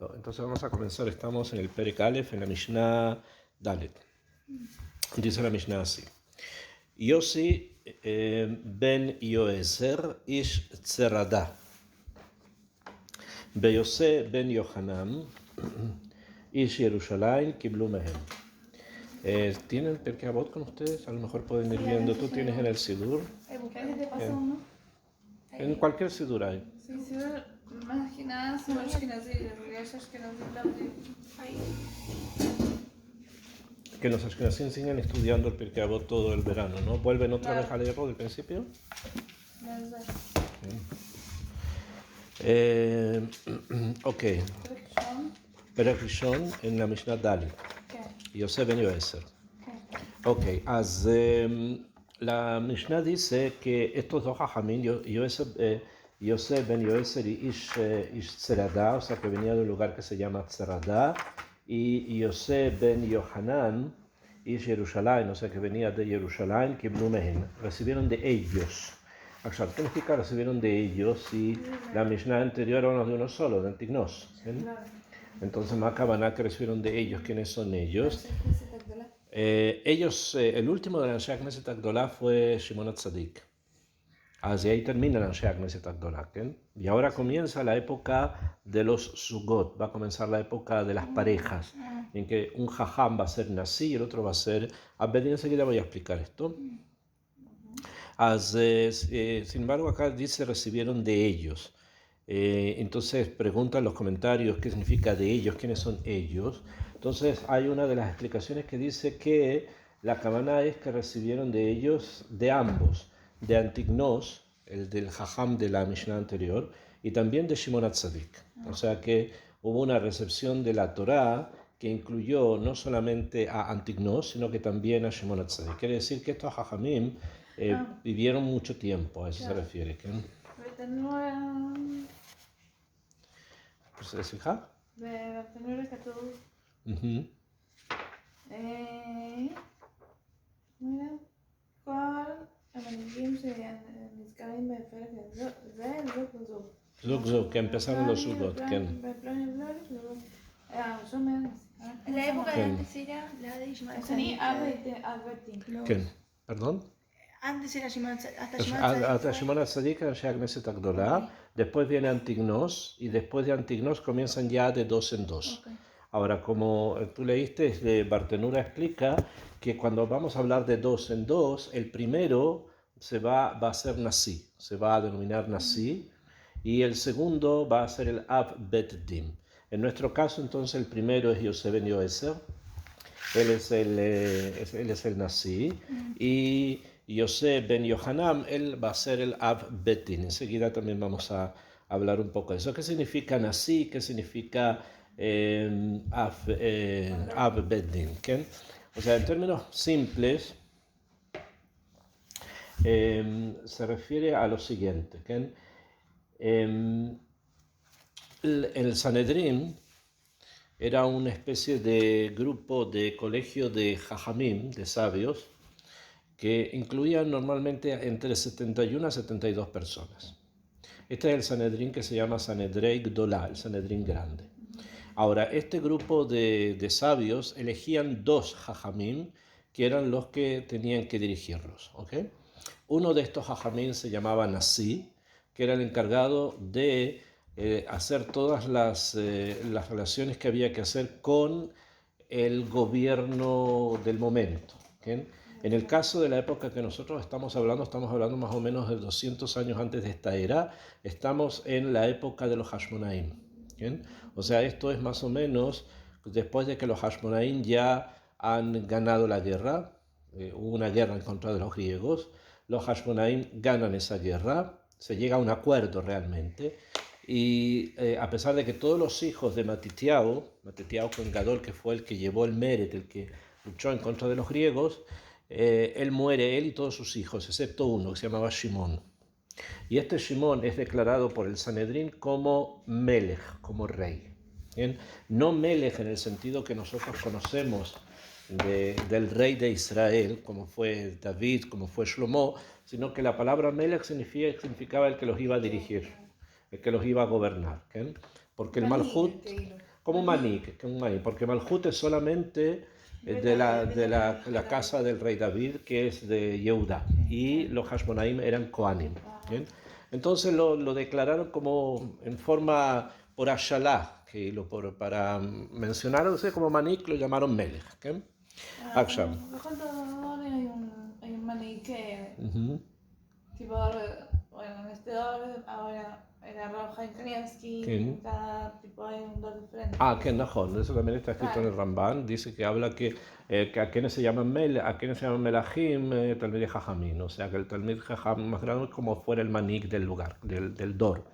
Entonces vamos a comenzar, estamos en el Perek Aleph, en la Mishnah Dalet. Dice la Mishnah así: Yossi ben Yoezer ish Tzerada, Beyose ben Yohanan ish Yerushalayim kiblu mehem. ¿Tienen Perkei Avot con ustedes? A lo mejor pueden ir viendo. Tú tienes en el Sidur. En cualquier Sidur hay. Sí, Sidur, más que nada, Sidur Ashkenazi, Que los ashkenazim siguen estudiando el Perkei Avot todo el verano, ¿no? ¿Vuelven otra vez a leerlo del principio? Ok. Perek Rishon en la Mishnah Dalet. Yosef ben Yoezer. Ok, la Mishnah dice que estos dos hajamim, Yosef ben Yoezer y Ish Tzerada, o sea que venía de un lugar que se llama Tzerada, y Yosef ben Yohanan, Ish Yerushalayim, o sea que venía de Jerusalén, Kiblu Mehem, recibieron de ellos. ¿Qué significa recibieron de ellos si la Mishnah anterior era de uno solo, de Antignos? Entonces, Makabaná que recibieron de ellos, ¿quiénes son ellos? El último de la Anshe Knesset Agdolá fue Shimon HaTzadik. Así ahí termina la Anshe Knesset Agdolá. Y ahora comienza la época de los Sugot, va a comenzar la época de las parejas, en que un jajam va a ser Nasi y el otro va a ser Abedin. Enseguida voy a explicar esto. Sin embargo, acá dice recibieron de ellos. Entonces preguntan los comentarios qué significa de ellos, quiénes son ellos. Entonces hay una de las explicaciones que dice que la cabana es que recibieron de ellos, de ambos, de Antignos, el del Jajam de la Mishnah anterior, y también de Shimon HaTzadik. O sea que hubo una recepción de la Torá que incluyó no solamente a Antignos, sino que también a Shimon HaTzadik. Quiere decir que estos Jajamim vivieron mucho tiempo, a eso se refiere. סליחה? בתנור כתוב, כל המנהיגים שנזכרים בפרק זה זוג. זוג, כן, empezaron los zugos, כן. La época de antes era la de Shimon. כן, perdón. Antes era Shimon, hasta Shimon HaTzadik, Anshe Knesset Agdolá. Después viene Antignos, y después de Antignos comienzan ya de dos en dos. Okay. Ahora, como tú leíste, Bartenura explica que cuando vamos a hablar de dos en dos, el primero va a ser Nasi, se va a denominar Nasi, y el segundo va a ser el Ab Bet Din. En nuestro caso, entonces, el primero es Yosef ben Yoezer, él es el Nasi, y Yosef ben Yohanan, él va a ser el Ab Bet Din. Enseguida también vamos a hablar un poco de eso. ¿Qué significa Nasi? ¿Qué significa Ab Bet Din? O sea, en términos simples, se refiere a lo siguiente. El Sanedrín era una especie de grupo de colegio de Jajamim, de sabios, que incluían normalmente entre 71 a 72 personas. Este es el Sanedrín que se llama Sanedrei Gdolá, el Sanedrín grande. Ahora, este grupo de sabios elegían dos Jajamim, que eran los que tenían que dirigirlos. ¿Okay? Uno de estos Jajamim se llamaba Nasi, que era el encargado de hacer todas las relaciones que había que hacer con el gobierno del momento. ¿Okay? En el caso de la época que nosotros estamos hablando más o menos de 200 años antes de esta era, estamos en la época de los Hashmonaim. ¿Okay? O sea, esto es más o menos después de que los Hashmonaim ya han ganado la guerra, hubo una guerra en contra de los griegos, los Hashmonaim ganan esa guerra, se llega a un acuerdo realmente, y a pesar de que todos los hijos de Matitiao Kohen Gadol, que fue el que llevó el Meret, el que luchó en contra de los griegos, él muere, él y todos sus hijos, excepto uno que se llamaba Shimón. Y este Shimón es declarado por el Sanedrín como Melech, como rey. ¿Bien? No Melech en el sentido que nosotros conocemos del rey de Israel, como fue David, como fue Shlomo, sino que la palabra Melech significaba el que los iba a dirigir, el que los iba a gobernar. ¿Bien? Porque el Malhut, como un maní, porque Malhut es solamente la casa del rey David, que es de Yehuda, y los Hashmonaim eran Kohanim. ¿Bien? Entonces lo declararon como en forma por Ashalá, para mencionarse como maní, lo llamaron Melech. ¿Okay? Aksham. Hay un maní que, Ujú. tipo, bueno, en este orden, ahora era Rav Chaim Kanievsky, ¿Quién? en cada tipo hay un dor diferente. Que Najón, eso también está escrito en el Ramban, dice que habla que a quienes se llaman Melahim, Talmid Jajamín, o sea que el Talmid Jajam más grande es como fuera el manik del lugar, del Dor.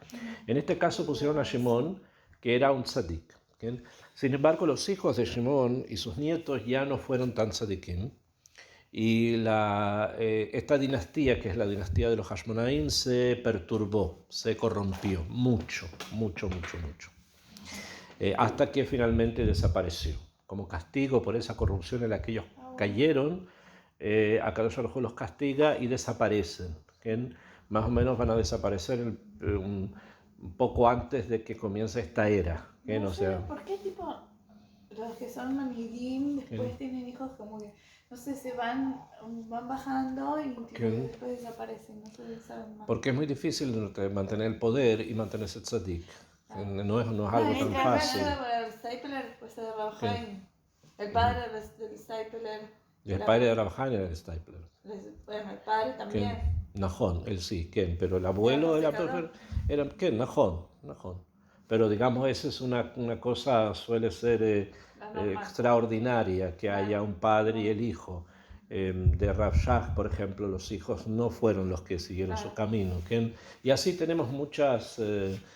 En este caso pusieron a Shimón, que era un tzadik. ¿Okay? Sin embargo, los hijos de Shimón y sus nietos ya no fueron tan tzadikim, y esta dinastía, que es la dinastía de los Hashmonaim, se perturbó, se corrompió mucho, hasta que finalmente desapareció. Como castigo por esa corrupción en la que ellos cayeron, Akadosh Baruj Hu los castiga y desaparecen. ¿Okay? Más o menos van a desaparecer un poco antes de que comience esta era. ¿Okay? No O sé, sea, ¿por qué tipo los que son manidim después tienen hijos como que, no sé, se van bajando y tipo, después desaparecen, no sé, saben más? porque es muy difícil mantener el poder y mantenerse tzadik. No es algo tan fácil. El Stapler, pues de Rav Chaim. El padre del Stapler. Y el padre de Rav Chaim era el Stapler. Bueno, el padre también. Najón, él sí, Ken, pero el abuelo era Ken, Najón. Pero digamos, esa es una cosa, suele ser extraordinaria, que haya un padre y el hijo. De Rav Shach, por ejemplo, los hijos no fueron los que siguieron su camino. ¿Okay? Y así tenemos muchas...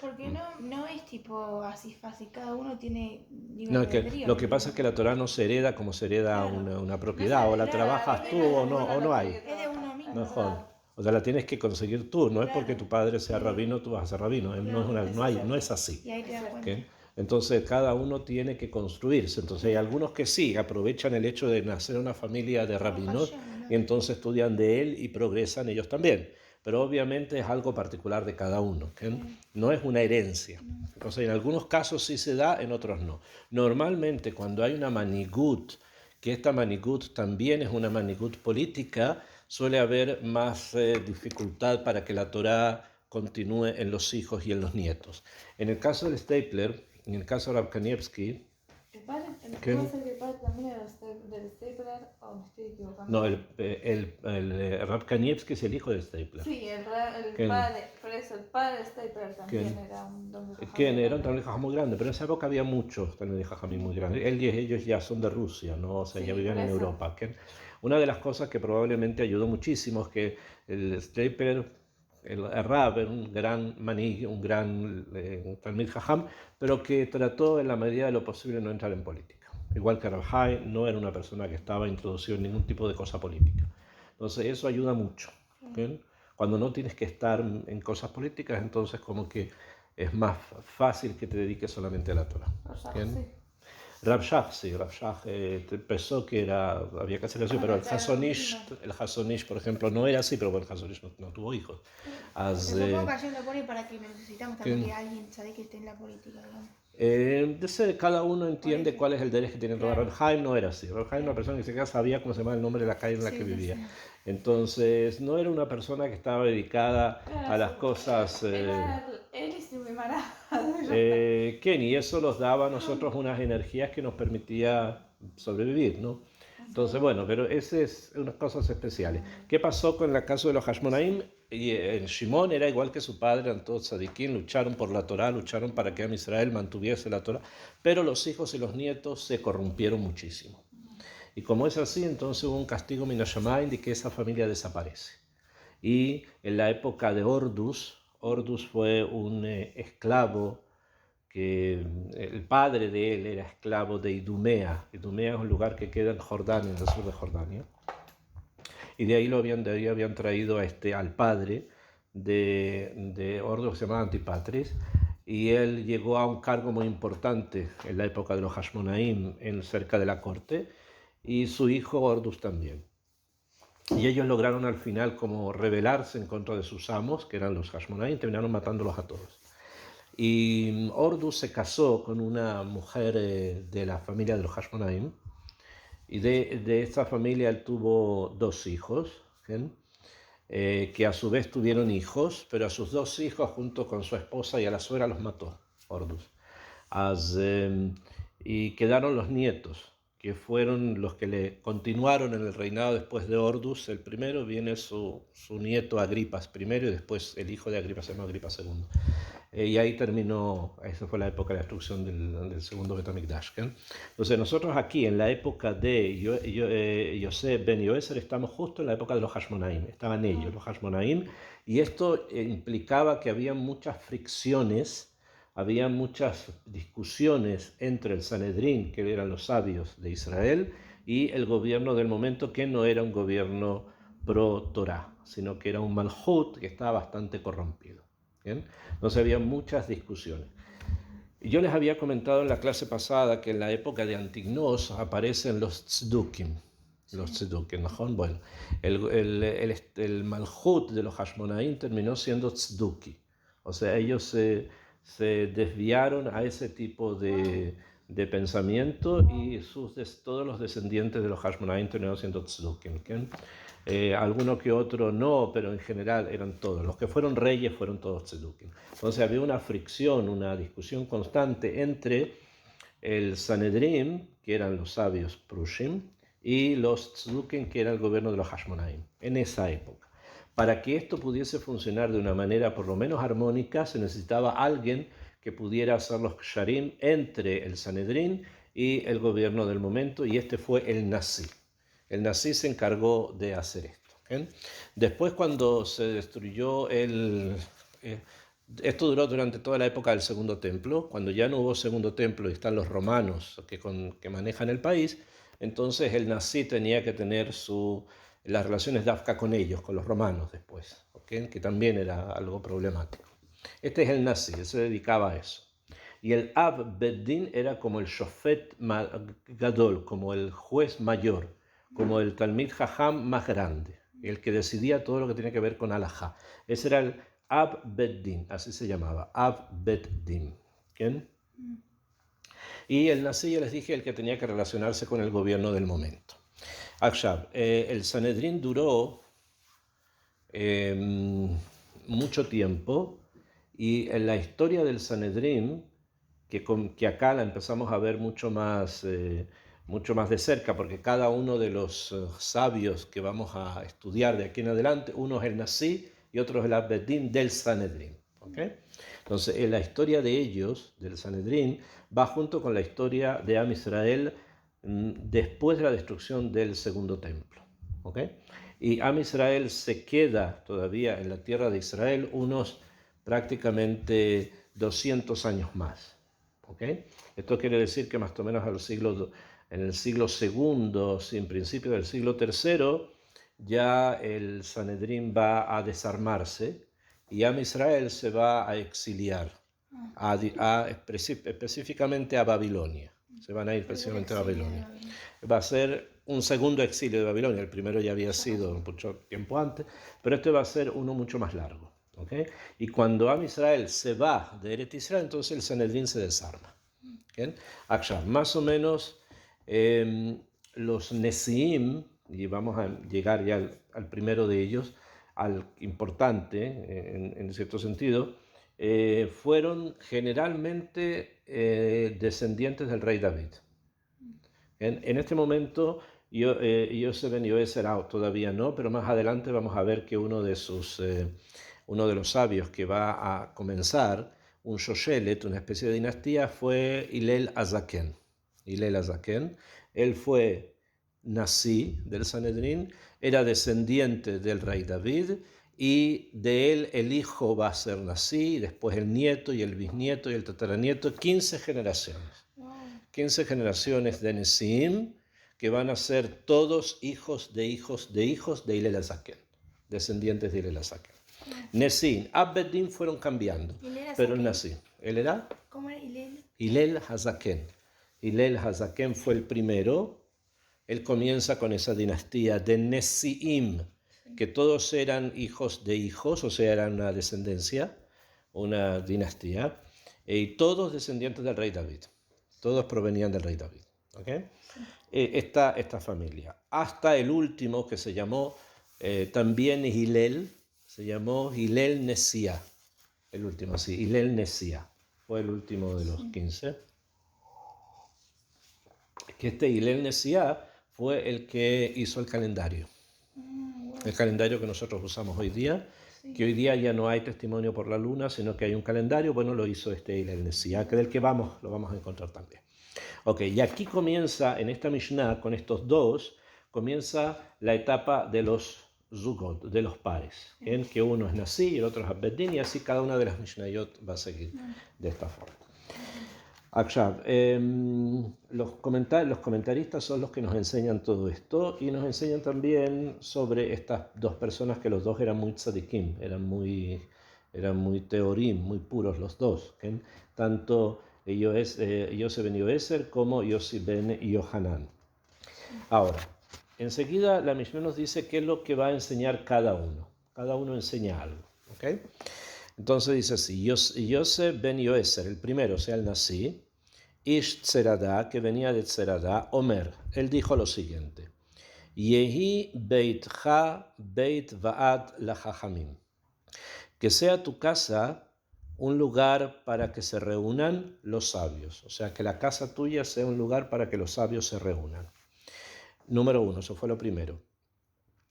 Porque no es tipo así fácil, cada uno tiene libre No, albedrío. lo que pasa es que la Torah no se hereda como se hereda una propiedad, o la trabajas tú o no hay. Es de uno mismo. Mejor. O sea, la tienes que conseguir tú, no es porque tu padre sea rabino, tú vas a ser rabino. No es así. Y ahí te das cuenta. ¿Okay? Entonces, cada uno tiene que construirse. Entonces, hay algunos que sí aprovechan el hecho de nacer en una familia de rabinos y entonces estudian de él y progresan ellos también. Pero obviamente es algo particular de cada uno. ¿Okay? No es una herencia. Entonces, en algunos casos sí se da, en otros no. Normalmente, cuando hay una manigut, que esta manigut también es una manigut política, suele haber más dificultad para que la Torá continúe en los hijos y en los nietos. En el caso del Stapler, en el caso de Rav Kanievsky, ¿El padre también era del Stapler o me estoy equivocando? no, el Rav Kanievsky es el hijo del Stapler. Sí, el padre, por eso el padre de Stapler también era un don de Que era un Talmid Jajam muy grande, pero en esa época había muchos Talmid Jajam muy grandes. Él y ellos ya son de Rusia, ¿no? O sea, ya vivían en Europa. ¿Okay? Una de las cosas que probablemente ayudó muchísimo es que el Stapler, el Rab, era un gran maní, un gran Talmid Jajam, pero que trató en la medida de lo posible no entrar en política. Igual que Rav Chaim, no era una persona que estaba introducido en ningún tipo de cosa política. Entonces eso ayuda mucho. ¿Okay? Cuando no tienes que estar en cosas políticas, entonces como que es más fácil que te dediques solamente a la Torah. Rav Shach pensó que había que hacer así, pero el Hasonish, por ejemplo, no era así, pero bueno, el Hasonish no tuvo hijos. Supongo que ayer lo pone para que necesitamos también que alguien sabe que esté en la política, digamos. Cada uno entiende cuál es el derecho que tiene. Rav Chaim no era así. Rav Chaim era una persona que ni siquiera sabía cómo se llamaba el nombre de la calle en la que vivía. Entonces, no era una persona que estaba dedicada a las cosas... Él y su hermana. Y eso nos daba a nosotros unas energías que nos permitía sobrevivir, ¿no? Entonces, bueno, pero esas es unas cosas especiales. ¿Qué pasó con el caso de los Hashmonaim? El Shimón era igual que su padre, eran todos tzadikim, lucharon por la Torá, lucharon para que Israel mantuviese la Torá, pero los hijos y los nietos se corrompieron muchísimo. Y como es así, entonces hubo un castigo minashamayim de que esa familia desaparece. Y en la época de Ordus fue un esclavo que el padre de él era esclavo de Idumea. Idumea es un lugar que queda en Jordania, en el sur de Jordania. Y de ahí habían traído al padre de Ordus, que se llamaba Antipatris, y él llegó a un cargo muy importante en la época de los Hashmonaim, cerca de la corte, y su hijo Ordus también. Y ellos lograron al final como rebelarse en contra de sus amos, que eran los Hashmonaim, y terminaron matándolos a todos. Y Ordus se casó con una mujer de la familia de los Hashmonaim, y de esta familia él tuvo 2 hijos, que a su vez tuvieron hijos, pero a sus 2 hijos junto con su esposa y a la suegra los mató Ordus. Y quedaron los nietos, que fueron los que le continuaron en el reinado después de Ordus. El primero viene su nieto Agripas I, y después el hijo de Agripas se llama Agripas II. Y ahí terminó, esa fue la época de la destrucción del segundo Bet HaMikdash. Entonces nosotros aquí en la época de Yosef ben Yoezer estamos justo en la época de los Hashmonaim. Estaban ellos, los Hashmonaim, y esto implicaba que había muchas fricciones, había muchas discusiones entre el Sanedrín, que eran los sabios de Israel, y el gobierno del momento, que no era un gobierno pro-Torah, sino que era un Malhut que estaba bastante corrompido. ¿Bien? Entonces había muchas discusiones. Y yo les había comentado en la clase pasada que en la época de Antignos aparecen los tzdukim. Los tzdukim, ¿no? Bueno, el Malhut de los Hashmonaim terminó siendo tzduki. O sea, ellos se desviaron a ese tipo de pensamiento, y todos los descendientes de los Hashmonaim terminaron siendo tzdukim. Alguno que otro no, pero en general eran todos. Los que fueron reyes fueron todos tzedukim. Entonces había una fricción, una discusión constante entre el Sanedrín, que eran los sabios Prushim, y los tzedukim, que era el gobierno de los Hashmonaim, en esa época. Para que esto pudiese funcionar de una manera por lo menos armónica, se necesitaba alguien que pudiera hacer los ksharim entre el Sanedrín y el gobierno del momento, y este fue el Nasi. El Nasi se encargó de hacer esto. Después, cuando se destruyó esto duró durante toda la época del Segundo Templo. Cuando ya no hubo Segundo Templo y están los romanos que manejan el país, entonces el Nasi tenía que tener las relaciones d'Afka con ellos, con los romanos después, que también era algo problemático. Este es el Nasi, él se dedicaba a eso. Y el Ab Beddin era como el Shofet Gadol, como el juez mayor, como el Talmid Jajam más grande, el que decidía todo lo que tenía que ver con Halajá. Ese era el Ab Beddin, así se llamaba, Ab Beddin. Y el Nasi, ya les dije, el que tenía que relacionarse con el gobierno del momento. Akshab, el Sanedrín duró mucho tiempo, y en la historia del Sanedrín, que acá la empezamos a ver mucho más de cerca, porque cada uno de los sabios que vamos a estudiar de aquí en adelante, uno es el Nasi y otro es el Abedín del Sanedrín. Entonces, la historia de ellos, del Sanedrín, va junto con la historia de Am Israel después de la destrucción del Segundo Templo. Y Am Israel se queda todavía en la tierra de Israel unos prácticamente 200 años más. Esto quiere decir que más o menos en el siglo II, en principio del siglo III, ya el Sanedrín va a desarmarse y Am Israel se va a exiliar, específicamente a Babilonia. Se van a ir específicamente a Babilonia. Va a ser un segundo exilio de Babilonia. El primero ya había sido mucho tiempo antes, pero este va a ser uno mucho más largo. Y cuando Am Israel se va de Eretz Israel, entonces el Sanedrín se desarma. Más o menos los Nesiim, y vamos a llegar ya al primero de ellos, al importante en cierto sentido, fueron generalmente descendientes del rey David. En este momento Yosef ben Yoezer todavía no, pero más adelante vamos a ver que uno de los sabios que va a comenzar un Shoshelet, una especie de dinastía, fue Hillel Azaken. Hillel Azaken, él fue Nasi del Sanedrín, era descendiente del rey David, y de él el hijo va a ser Nasi, después el nieto y el bisnieto y el tataranieto, 15 generaciones. 15 generaciones de Nesiim, que van a ser todos hijos de hijos de hijos de Hillel Azaken, descendientes de Hillel Azaken. Nesiim, Abedín fueron cambiando, pero el Nasi. ¿Él era? ¿Cómo era Hillel? Hillel Hazaken. Hillel Hazaken fue el primero. Él comienza con esa dinastía de Nesiim, que todos eran hijos de hijos, o sea, eran una descendencia, una dinastía. y todos descendientes del rey David. Todos provenían del rey David. ¿Okay? Esta familia. Hasta el último que se llamó también Hillel, se llamó Hillel Nesía. El último, sí, Hillel Nesía. Fue el último de los 15. Que este Hillel Nesía fue el que hizo el calendario. El calendario que nosotros usamos hoy día, que hoy día ya no hay testimonio por la luna, sino que hay un calendario, bueno, lo hizo este Hillel Nesía, que del que lo vamos a encontrar también. Ok, y aquí comienza, en esta Mishnah, con estos dos, comienza la etapa de los zugot, de los pares, en que uno es Nasi y el otro es Abedin, y así cada una de las Mishnayot va a seguir de esta forma. Akshav, los comentaristas son los que nos enseñan todo esto y nos enseñan también sobre estas dos personas que los dos eran muy tzadikim, eran muy teorim, muy puros los dos, ¿okay? Tanto Yosef ben Yoeser como Yossi ben Yohanan. Ahora, enseguida la Mishnah nos dice qué es lo que va a enseñar cada uno. Cada uno enseña algo, ¿okay? Entonces dice así, Yosef ben Yoeser, el primero, o sea, el Nasi, Ish Tzeradá, que venía de Tzeradá, Omer, él dijo lo siguiente, Yehi beitcha beit va'ad lachachamim, que sea tu casa un lugar para que se reúnan los sabios, o sea, que la casa tuya sea un lugar para que los sabios se reúnan. Número 1, eso fue lo primero.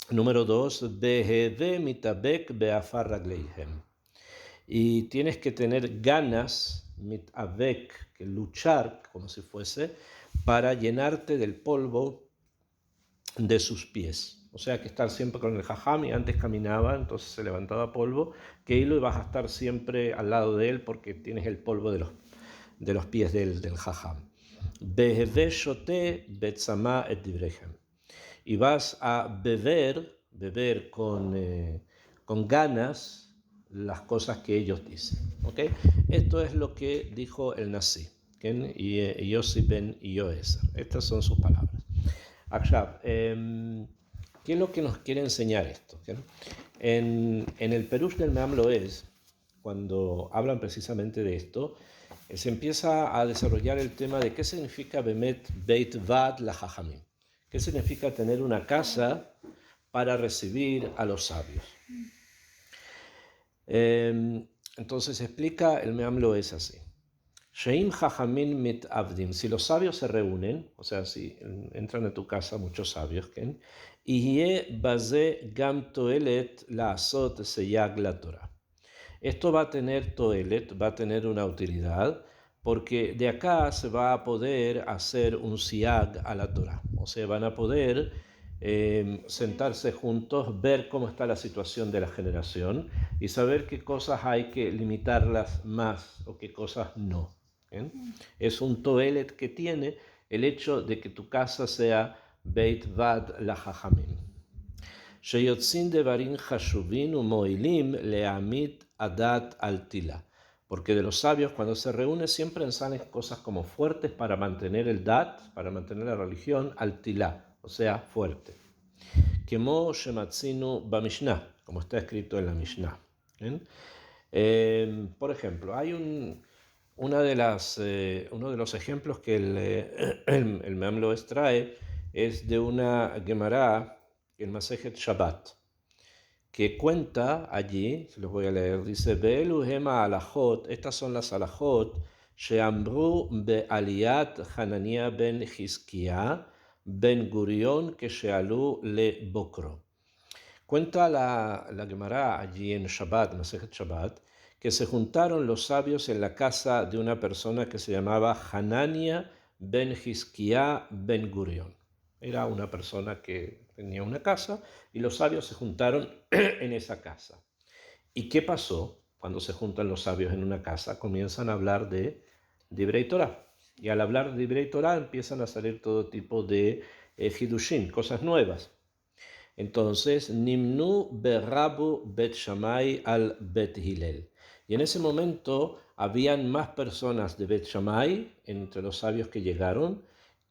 Número 2, beheve mitabek beafar ragleihem. Y tienes que tener ganas, mitavek, que luchar, como si fuese, para llenarte del polvo de sus pies. O sea, que estar siempre con el jajam, y antes caminaba, entonces se levantaba polvo, que ahí lo vas a estar siempre al lado de él porque tienes el polvo de los pies del jajam. Beheve shote betzama et divrechem. Y vas a beber con ganas las cosas que ellos dicen. ¿Okay? Esto es lo que dijo el Nasi, y Yossi ben Yoeser. Estas son sus palabras. Akshav, ¿qué es lo que nos quiere enseñar esto? En el Perush del Me'am Lo'ez, cuando hablan precisamente de esto, se empieza a desarrollar el tema de qué significa Bemet Beit Vad la Jajamim. ¿Qué significa tener una casa para recibir a los sabios? Entonces explica el Me'am Lo'ez así. Sheim Jajamim mit Avdim. Si los sabios se reúnen, o sea, si entran a tu casa muchos sabios, Ihye baze gam toelet la'asot seyag la Torah. Esto va a tener toelet, va a tener una utilidad, porque de acá se va a poder hacer un siag a la Torah. O sea, van a poder sentarse juntos, ver cómo está la situación de la generación y saber qué cosas hay que limitarlas más o qué cosas no. Es un toelet que tiene el hecho de que tu casa sea Beit Vad la Jajamim. Sheyotzin devarim chashuvin umoilim leamit adat al tila. Porque de los sabios, cuando se reúnen, siempre salen cosas como fuertes para mantener el dat, para mantener la religión, al tilá, o sea, fuerte. Kemo shematzinu bamishnah, como está escrito en la Mishnah. Por ejemplo, hay uno de los ejemplos que el Me'am Lo'ez trae es de una Gemara, el Masejet Shabbat, que cuenta allí, se los voy a leer, dice, Be'elu hema alajot, estas son las alajot, she'amru be'aliyat Hanania ben Hizkiah ben Gurion que she'alu le bokro. Cuenta la Gemara allí en Shabbat, Masejet Shabbat, que se juntaron los sabios en la casa de una persona que se llamaba Hanania ben Hizkiah ben Gurion. Era una persona que tenía una casa y los sabios se juntaron en esa casa. ¿Y qué pasó cuando se juntan los sabios en una casa? Comienzan a hablar de Divrei Torah. Y al hablar de Divrei Torah empiezan a salir todo tipo de Hidushim, cosas nuevas. Entonces, Nimnu berrabu bet Shammai al bet Hillel. Y en ese momento habían más personas de Bet Shammai entre los sabios que llegaron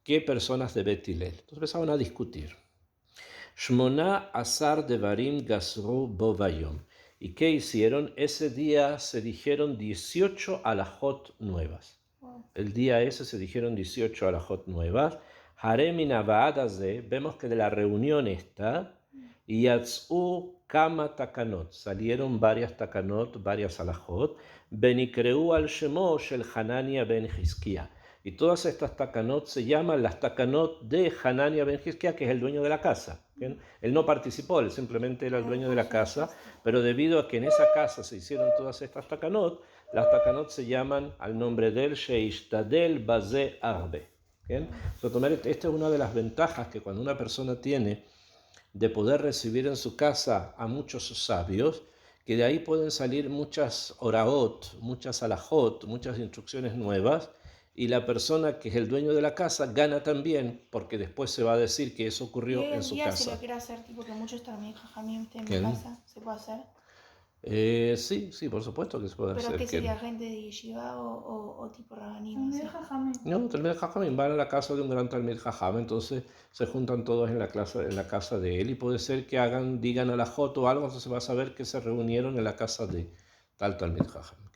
que personas de Bet Hillel. Entonces empezaron a discutir. Shmona asar devarim gasru bo vayom. ¿Y qué hicieron? Ese día se dijeron 18 alajot nuevas. El día ese se dijeron 18 alajot nuevas. Harem Navadaze, vemos que de la reunión esta, Yatzú Kama Takanot, salieron varias Takanot, varias alajot, Benikreu al Shemo Shel Hanania ben Hizkia. Y todas estas takanot se llaman las takanot de Hanania ben Hizkia, que es el dueño de la casa. ¿Bien? Él no participó, él simplemente era el dueño de la casa, pero debido a que en esa casa se hicieron todas estas takanot, las takanot se llaman al nombre de él Sheishtadel Baze Arbe. Esta es una de las ventajas que cuando una persona tiene de poder recibir en su casa a muchos sabios, que de ahí pueden salir muchas oraot, muchas alajot, muchas instrucciones nuevas, y la persona que es el dueño de la casa gana también, porque después se va a decir que eso ocurrió en su casa. Si lo quiere hacer, tipo que muchos también jajamim estén en mi casa, ¿se puede hacer? Sí, por supuesto que se puede hacer. ¿Pero qué sería gente de yeshiva o tipo rabanim? No, Talmid Jajamim van a la casa de un gran Talmid Jajam, entonces se juntan todos en la casa de él, y puede ser que digan a la Jot o algo, entonces va a saber que se reunieron en la casa de tal Talmid Jajam.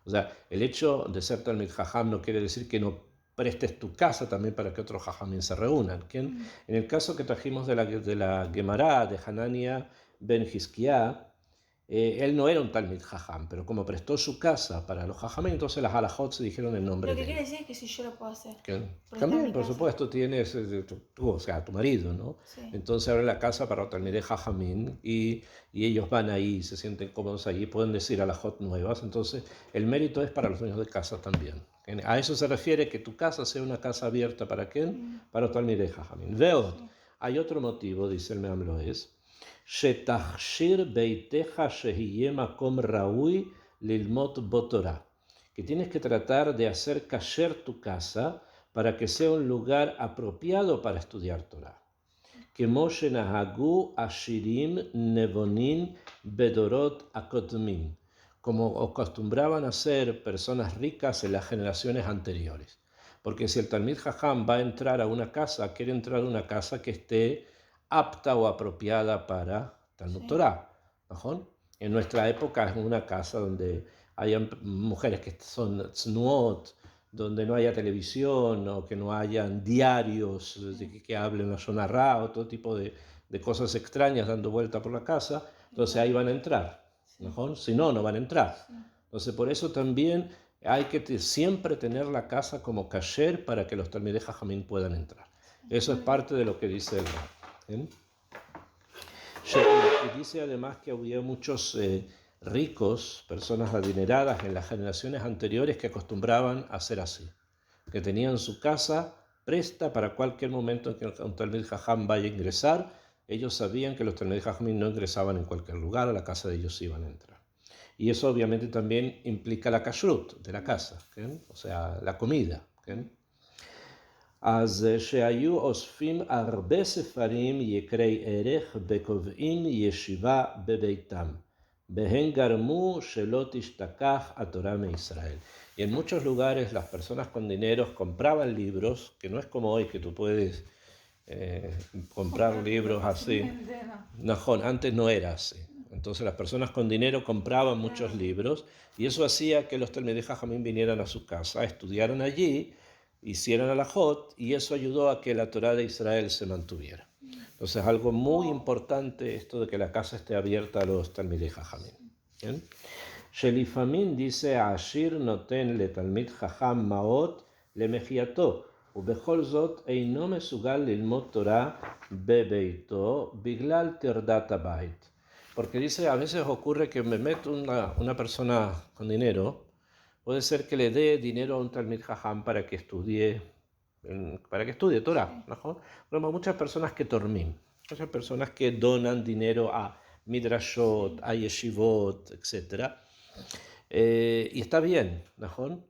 O sea, el hecho de ser Talmid Jajam no quiere decir que no prestes tu casa también para que otros Jajamim se reúnan. En el caso que trajimos de la Gemara de Hanania ben Hizkia, él no era un Talmid Jajam, pero como prestó su casa para los Jajamim, entonces las alajot se dijeron el nombre de él. Lo que quiere decir es que si yo lo puedo hacer. También, por supuesto, tienes tú, o sea, tu marido, ¿no? Sí. Entonces abre la casa para Talmidei Jajamim y ellos van ahí, se sienten cómodos allí, pueden decir alajot nuevas. Entonces el mérito es para los dueños de casa también. A eso se refiere que tu casa sea una casa abierta ¿para quién? Para Talmidei Jajamim. Veo, hay otro motivo, dice el Meam Loez, שתכשיר ביתך שיהיה מקום ראוי ללמוד בו תורה. Que tienes que tratar de hacer kasher tu casa para que sea un lugar apropiado para estudiar Torah. כמו שנהגו עשירים נבונים בדורות הקודמים, como acostumbraban a ser personas ricas en las generaciones anteriores. Porque si el Talmid Jajam va a entrar a una casa, quiere entrar a una casa que esté apta o apropiada para Talmud Torah. ¿No? En nuestra época es una casa donde hayan mujeres que son tznuot, donde no haya televisión o que no hayan diarios que hablen la zona ra o todo tipo de cosas extrañas dando vuelta por la casa, entonces ahí van a entrar. ¿No? Si no, no van a entrar. Entonces por eso también hay que siempre tener la casa como kasher para que los Talmidei Jajamim puedan entrar. Eso es parte de lo que dice el Rab. Y dice además que había muchos ricos, personas adineradas en las generaciones anteriores que acostumbraban a hacer así, que tenían su casa presta para cualquier momento en que un Talmid Jajam vaya a ingresar. Ellos sabían que los Talmidei Jajamim no ingresaban en cualquier lugar, a la casa de ellos iban a entrar. Y eso obviamente también implica la kashrut de la casa, o sea, la comida. אז שהיו אוספים הרבה ספרים יקרי ערך וקובעים ישיבה בביתם, בהן גרמו שלא תשתכח התורה מישראל. Y en muchos lugares las personas con dinero compraban libros, que no es como hoy que tú puedes comprar libros así. Antes no era así. Entonces las personas con dinero compraban muchos libros y eso hacía que los Talmidei Jajamim vinieran a su casa, estudiaran allí, hicieran alajot, y eso ayudó a que la Torá de Israel se mantuviera. Entonces algo muy importante esto de que la casa esté abierta a los Talmidei Jajamim. שלפעמים dice העשיר נותן לתלמיד חכם מעות למחייתו, ובכל זאת אינו מסוגל ללמוד תורה בביתו בגלל טרדת הבית. Porque dice, a veces ocurre que me meto una persona con dinero, puede ser que le dé dinero a un Talmid Jajam para que estudie Torah. ¿No? Pero muchas personas que tormim, muchas personas que donan dinero a midrashot, a yeshivot, etc. Y está bien, ¿no?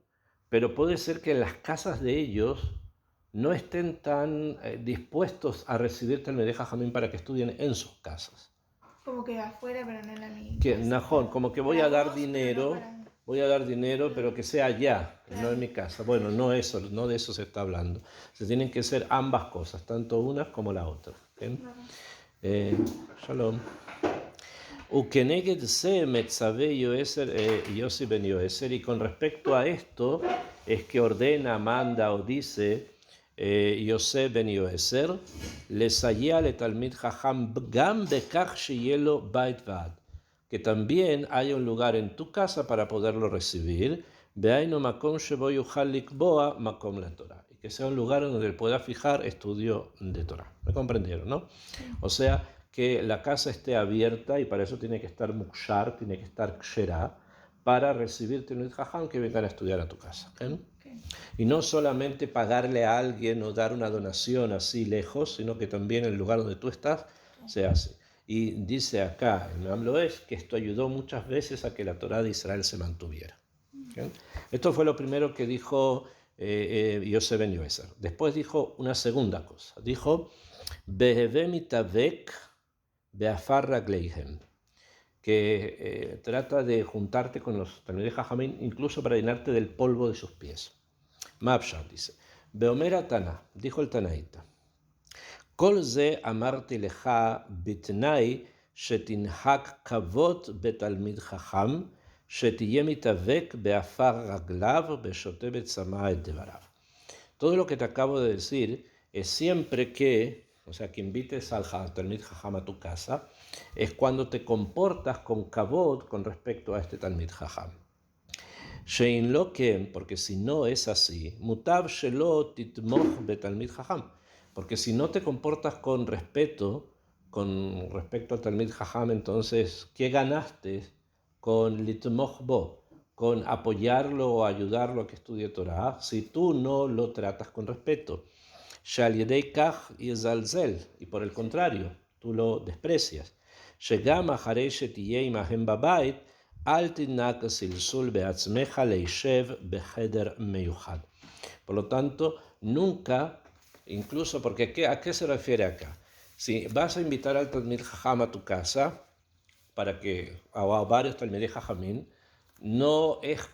Pero puede ser que en las casas de ellos no estén tan dispuestos a recibir Talmidei Jajamim para que estudien en sus casas. Como que afuera, pero no en la misma. Como que voy a dar dinero, pero que sea allá, no en mi casa. Bueno, no de eso se está hablando. Se tienen que hacer ambas cosas, tanto una como la otra. Shalom. Ukeneged se metzave Yossi ben Yoeser, y con respecto a esto es que ordena, manda o dice Yosef ben Yoeser, lesayia le talmid jajam gam bekach sheyelo bait vad, que también haya un lugar en tu casa para poderlo recibir, beainu makom shebo yuchal likboa makom la Torah, y que sea un lugar donde él pueda fijar estudio de Torah. ¿Me comprendieron, no? O sea, que la casa esté abierta, y para eso tiene que estar mukshar, tiene que estar ksherá, para recibir talmid jajam que vengan a estudiar a tu casa. Y no solamente pagarle a alguien o dar una donación así lejos, sino que también en el lugar donde tú estás se hace. Y dice acá en Amloes que esto ayudó muchas veces a que la Torá de Israel se mantuviera. ¿Okay? Esto fue lo primero que dijo Yosef ben Yoeser. Después dijo una segunda cosa. Dijo, Beheve mitavek beafar ragleihem, que trata de juntarte con los talmidei jajamim incluso para llenarte del polvo de sus pies. Mapshar dice, Beomer Tana, dijo el Tanaíta, Kol ze amarti lecha bitnai shetinhak kavot betalmid chacham shetiye mitavek beafar raglav beshote betzama et devarav. Todo lo que te acabo de decir es siempre que, o sea, que invites al talmid chacham a tu casa, es cuando te comportas con kavod con respecto a este talmid chacham. Shein lo ken, porque si no es así, mutav shelo titmoch betalmid jajam, porque si no te comportas con respecto al talmid jajam, entonces, ¿qué ganaste con litmoch bo, con apoyarlo o ayudarlo a que estudie Torah, si tú no lo tratas con respeto? Shal yedei kach yezalzel, y por el contrario, tú lo desprecias. Shegam acharei shetiyeh imahem babait, por lo tanto, nunca, incluso porque ¿a qué se refiere acá? Si vas a invitar al talmid jajam a tu casa, para que a varios talmidei jajamim, no es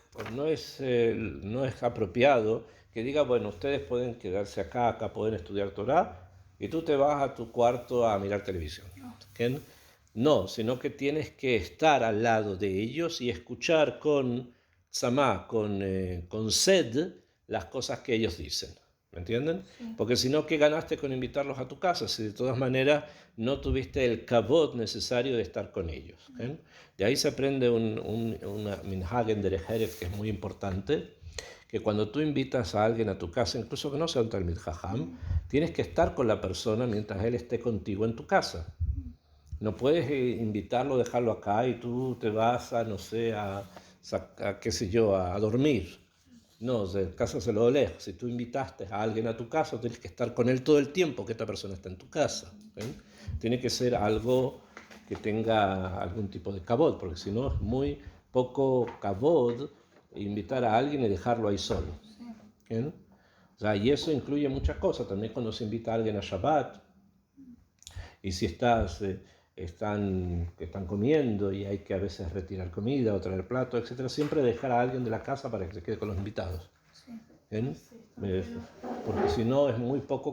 apropiado que diga, bueno, ustedes pueden quedarse acá pueden estudiar Torah, y tú te vas a tu cuarto a mirar televisión. ¿Okay? No, sino que tienes que estar al lado de ellos y escuchar con tzamá, con sed, las cosas que ellos dicen. ¿Me entienden? Sí. Porque si no, ¿qué ganaste con invitarlos a tu casa? Si de todas maneras no tuviste el kavod necesario de estar con ellos. ¿Okay? De ahí se aprende una minhag derech eretz que es muy importante, que cuando tú invitas a alguien a tu casa, incluso que no sea un talmid jajam, tienes que estar con la persona mientras él esté contigo en tu casa. No puedes invitarlo, dejarlo acá y tú te vas a, no sé, qué sé yo, a dormir. No, de casa se lo lejos. Si tú invitaste a alguien a tu casa, tienes que estar con él todo el tiempo que esta persona está en tu casa. Tiene que ser algo que tenga algún tipo de kavod, porque si no es muy poco kavod invitar a alguien y dejarlo ahí solo. O sea, y eso incluye muchas cosas. También cuando se invita a alguien a Shabbat, y si están comiendo y hay que a veces retirar comida o traer plato, etc., siempre dejar a alguien de la casa para que se quede con los invitados. Porque si no es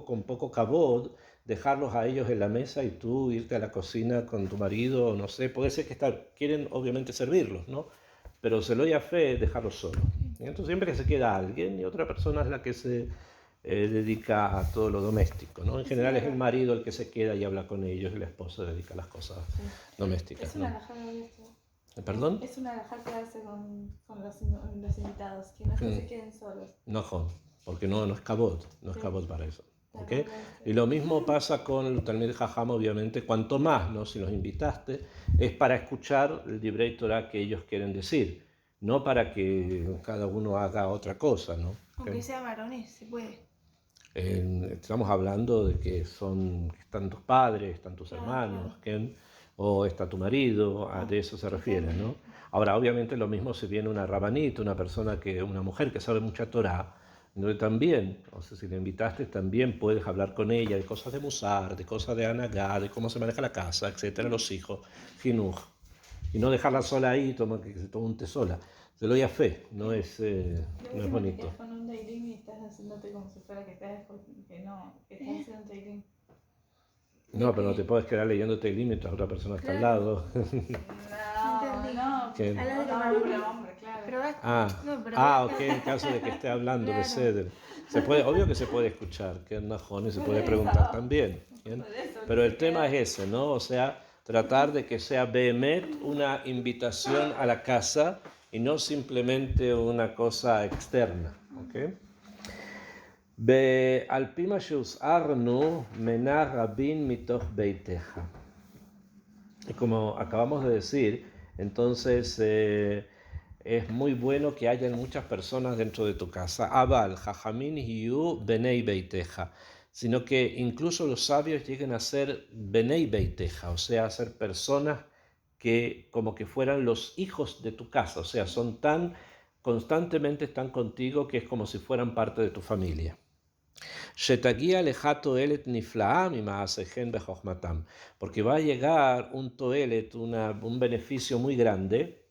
con poco kavod dejarlos a ellos en la mesa y tú irte a la cocina con tu marido, no sé, puede ser que quieren obviamente servirlos, ¿no? Pero se lo ya fe dejarlos solos. Entonces siempre que se queda alguien y otra persona es la que se dedica a todo lo doméstico, ¿no? En general es el marido el que se queda y habla con ellos y la esposa dedica a las cosas domésticas. Es una alhaja de esto. ¿Perdón? Es una alhaja que hace con los invitados, que no se queden solos. No, porque no es kavod, no es kavod para eso. ¿Okay? Y lo mismo pasa con el talmid jajam, obviamente, cuanto más, ¿no? Si los invitaste, es para escuchar el divrei Torah que ellos quieren decir, no para que cada uno haga otra cosa, ¿no? Aunque sea varones, se puede. Estamos hablando de que están tus padres, están tus hermanos, o está tu marido, de eso se refiere, ¿no? Ahora, obviamente lo mismo si viene una rabanita, una mujer que sabe mucha Torah, donde también, o sea, si le invitaste, también puedes hablar con ella de cosas de musar, de cosas de anagá, de cómo se maneja la casa, etcétera, los hijos, jinuj, y no dejarla sola ahí, que se tome un té sola. Se lo doy a fe, no es bonito. Estás con un teilim y estás haciéndote como si fuera que estás haciendo un teilim. No, pero no te puedes quedar leyéndote el mientras otra persona está al lado. No, hombre, claro. Ok, en caso de que esté hablando, claro. Se puede, obvio que se puede escuchar, que es najón y se puede preguntar también. ¿Bien? Pero el tema es ese, ¿no? O sea, tratar de que sea behemet una invitación a la casa y no simplemente una cosa externa, ¿ok? ועל פי מה שהוסערנו, מנה רבים מתוך ביתך. Y como acabamos de decir, entonces es muy bueno que hayan muchas personas dentro de tu casa. Abal, Jajamín, Hiyu, Benei Beiteja. Sino que incluso los sabios lleguen a ser Benei Beiteja, o sea, a ser personas que como que fueran los hijos de tu casa, o sea, son tan constantemente están contigo que es como si fueran parte de tu familia. Porque va a llegar un toelet, un beneficio muy grande